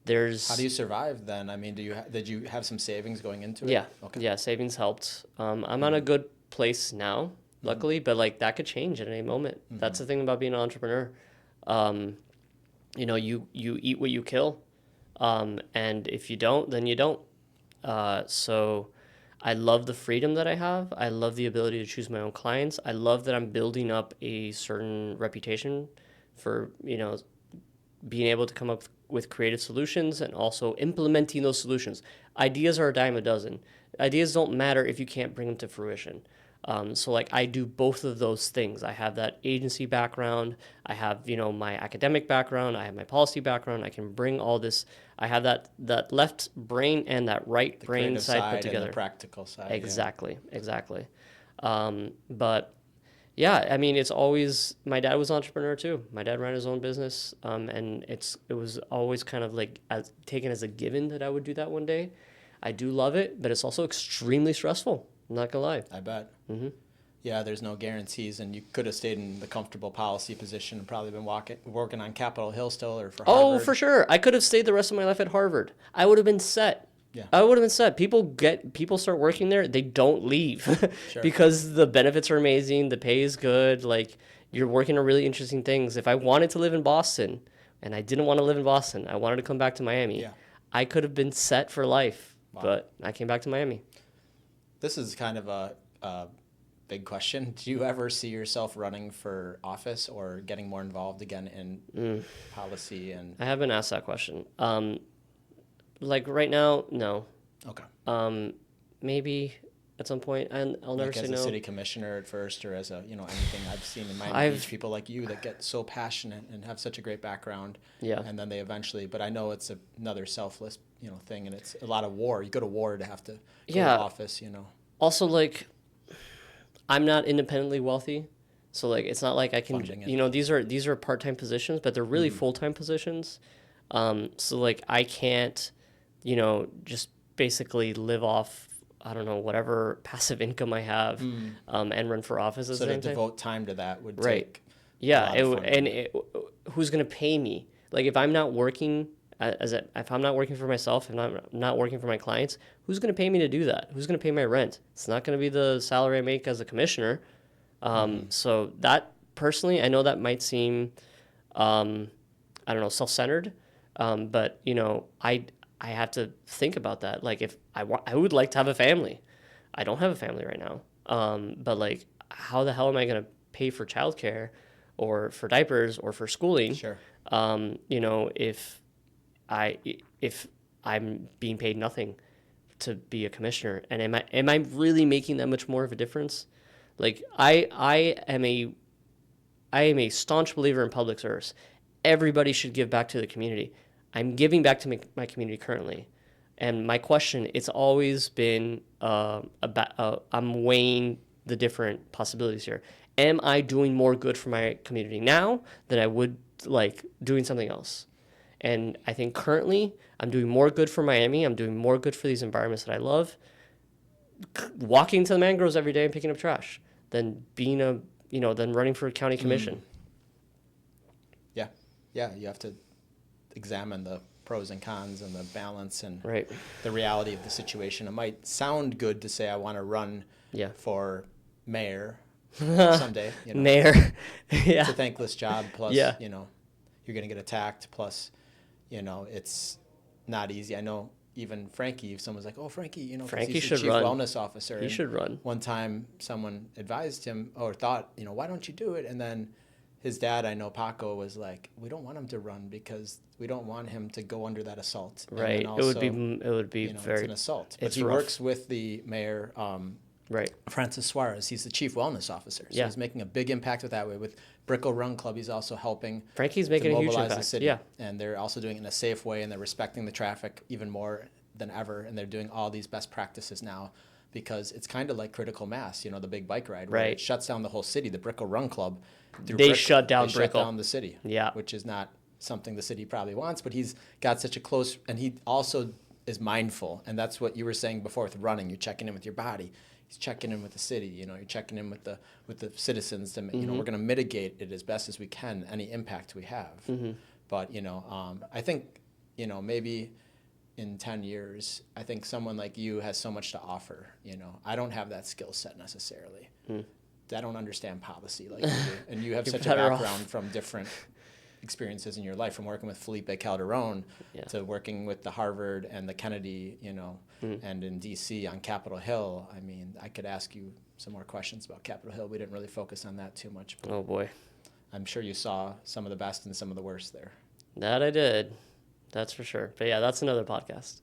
do you survive then? I mean, did you have some savings going into it? Yeah. Okay. Yeah, savings helped. I'm on a good place now, luckily, but like that could change at any moment. That's the thing about being an entrepreneur. You eat what you kill, and if you don't, then you don't. So I love the freedom that I have. I love the ability to choose my own clients. I love that I'm building up a certain reputation for, being able to come up with creative solutions and also implementing those solutions. Ideas are a dime a dozen. Ideas don't matter if you can't bring them to fruition. So like I do both of those things. I have that agency background. I have, my academic background. I have my policy background. I can bring all this. I have that left brain and that right brain side put together. And the practical side. Exactly. But yeah, I mean, it's always, my dad was an entrepreneur too. My dad ran his own business. And it was always kind of like taken as a given that I would do that one day. I do love it, but it's also extremely stressful. I'm not gonna lie. I bet. Yeah, there's no guarantees, and you could have stayed in the comfortable policy position and probably been working on Capitol Hill still or for Harvard. Oh, for sure. I could have stayed the rest of my life at Harvard. I would have been set. Yeah. I would have been set. People start working there, they don't leave Sure. because the benefits are amazing, the pay is good, like you're working on really interesting things. If I wanted to live in Boston and I didn't want to live in Boston, I wanted to come back to Miami. I could have been set for life, but I came back to Miami. This is kind of a big question. Do you ever see yourself running for office or getting more involved again in policy? And I haven't asked that question. Like right now, no. Okay. Maybe at some point, and I'll never say no. As a city commissioner at first, or as a anything I've seen in Miami Beach, people like you that get so passionate and have such a great background. Yeah. And then they eventually, but I know it's another selfless thing, and it's a lot of war. You go to war to have to go to office. Also, like, I'm not independently wealthy, so like it's not like I can. These are part-time positions, but they're really full-time positions. So like I can't, just basically live off, I don't know, whatever passive income I have, and run for office. So to devote time to that would take. Yeah, who's gonna pay me? Like if I'm not working. If I'm not working for myself, if I'm not working for my clients, who's going to pay me to do that? Who's going to pay my rent? It's not going to be the salary I make as a commissioner. So that personally, I know that might seem, self-centered, but I have to think about that. Like if I would like to have a family. I don't have a family right now. But like, how the hell am I going to pay for childcare, or for diapers, or for schooling? Sure. If I'm being paid nothing to be a commissioner. And am I really making that much more of a difference? Like I am a staunch believer in public service. Everybody should give back to the community. I'm giving back to my community currently. And my question, it's always been I'm weighing the different possibilities here. Am I doing more good for my community now than I would like doing something else? And I think currently I'm doing more good for Miami. I'm doing more good for these environments that I love. Walking to the mangroves every day and picking up trash than being than running for a county commission. Yeah. Yeah. You have to examine the pros and cons and the balance and the reality of the situation. It might sound good to say I want to run for mayor someday. Mayor. It's a thankless job. Plus, you're going to get attacked. Plus, it's not easy. I know even Frankie, if someone's like, oh, Frankie, Frankie he's should the chief run. wellness officer. He should run. One time someone advised him or thought, why don't you do it? And then his dad, I know Paco, was like, we don't want him to run because we don't want him to go under that assault. Right. And also, it would be very, it's an assault. But it's he rough. works with the mayor, Francis Suarez. He's the chief wellness officer. So he's making a big impact with that way. With Brickell Run Club, he's also helping Frankie's making to a huge mobilize impact. the city. Yeah. And they're also doing it in a safe way, and they're respecting the traffic even more than ever. And they're doing all these best practices now because it's kind of like critical mass, the big bike ride. Where it shuts down the whole city. The Brickell Run Club. They shut down Brickell. Shut down the city. Yeah. Which is not something the city probably wants, but he's got such a close, and he also is mindful. And that's what you were saying before with running. You're checking in with your body. He's checking in with the city. You're checking in with the citizens. To, we're going to mitigate it as best as we can, any impact we have. But, I think, maybe in 10 years, I think someone like you has so much to offer. I don't have that skill set necessarily. I don't understand policy like you do. And you have such a background from different experiences in your life, from working with Felipe Calderon to working with the Harvard and the Kennedy, and in D.C. on Capitol Hill. I mean, I could ask you some more questions about Capitol Hill. We didn't really focus on that too much. But oh, boy. I'm sure you saw some of the best and some of the worst there. That I did. That's for sure. But yeah, that's another podcast.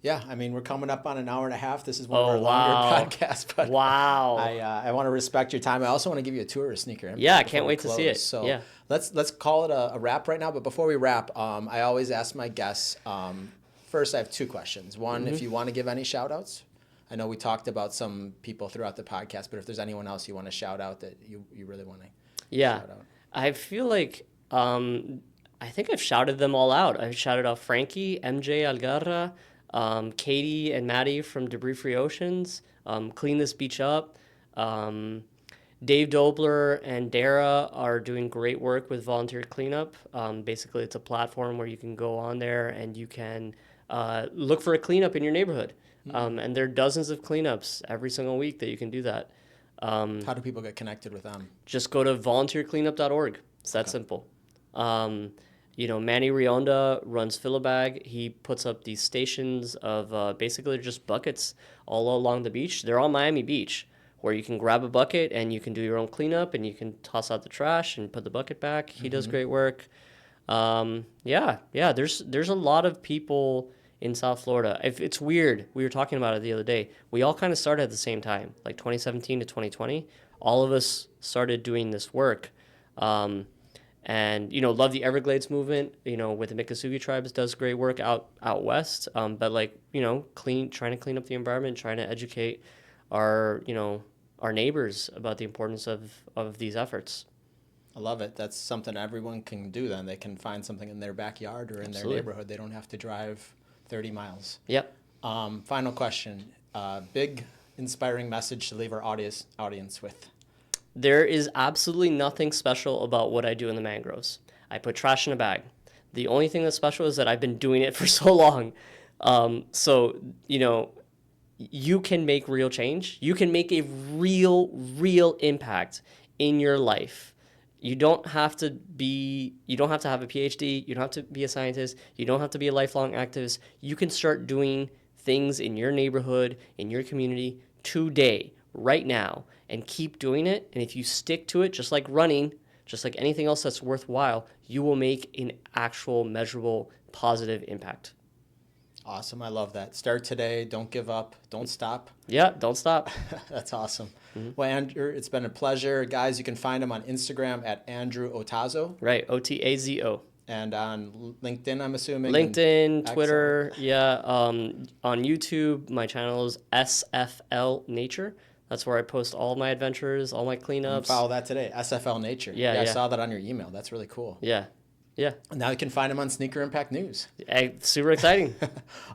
Yeah, I mean, we're coming up on an hour and a half. This is one of our longer podcasts. But I want to respect your time. I also want to give you a tour of Sneaker Impact. Yeah, I can't wait to see it. So let's call it a wrap right now. But before we wrap, I always ask my guests, first I have two questions. One, if you want to give any shout-outs. I know we talked about some people throughout the podcast, but if there's anyone else you want to shout out that you really want to shout out. I feel like I think I've shouted them all out. I've shouted out Frankie, MJ Algarra, Katie and Maddie from Debris Free Oceans, Clean This Beach Up. Dave Dobler and Dara are doing great work with volunteer cleanup. Basically, it's a platform where you can go on there and you can look for a cleanup in your neighborhood. And there are dozens of cleanups every single week that you can do that. How do people get connected with them? Just go to volunteercleanup.org. It's that simple. Manny Rionda runs Fillabag. He puts up these stations of basically just buckets all along the beach. They're on Miami Beach, where you can grab a bucket and you can do your own cleanup and you can toss out the trash and put the bucket back. He does great work. There's a lot of people in South Florida. It's weird. We were talking about it the other day. We all kind of started at the same time, like 2017 to 2020. All of us started doing this work. And love the Everglades movement, with the Miccosukee tribes, does great work out west. But trying to clean up the environment, trying to educate our neighbors about the importance of these efforts. I love it. That's something everyone can do then. They can find something in their backyard or in their neighborhood. They don't have to drive 30 miles. Yep. Final question. Big inspiring message to leave our audience with. There is absolutely nothing special about what I do in the mangroves. I put trash in a bag. The only thing that's special is that I've been doing it for so long. You can make real change. You can make a real impact in your life. You don't have to have a PhD. You don't have to be a scientist. You don't have to be a lifelong activist. You can start doing things in your neighborhood, in your community today, right now, and keep doing it. And if you stick to it, just like running, just like anything else that's worthwhile, you will make an actual measurable positive impact. Awesome. I love that. Start today. Don't give up. Don't stop. Yeah, don't stop. That's awesome. Well, Andrew, it's been a pleasure. Guys, you can find him on Instagram at Andrew Otazo. Right, Otazo. And on LinkedIn, I'm assuming. LinkedIn, Twitter, yeah. On YouTube, my channel is SFL Nature. That's where I post all my adventures, all my cleanups. Follow that today, SFL Nature. Yeah, I saw that on your email. That's really cool. Yeah. And now you can find him on Sneaker Impact News. Super exciting.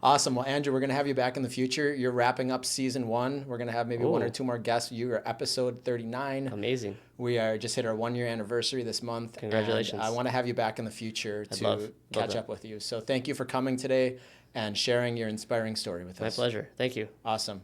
Awesome. Well, Andrew, we're going to have you back in the future. You're wrapping up season 1. We're going to have maybe 1 or 2 more guests. You are episode 39. Amazing. We are just hit our 1-year anniversary this month. Congratulations. And I want to have you back in the future to catch up with you. So thank you for coming today and sharing your inspiring story with us. My pleasure. Thank you. Awesome.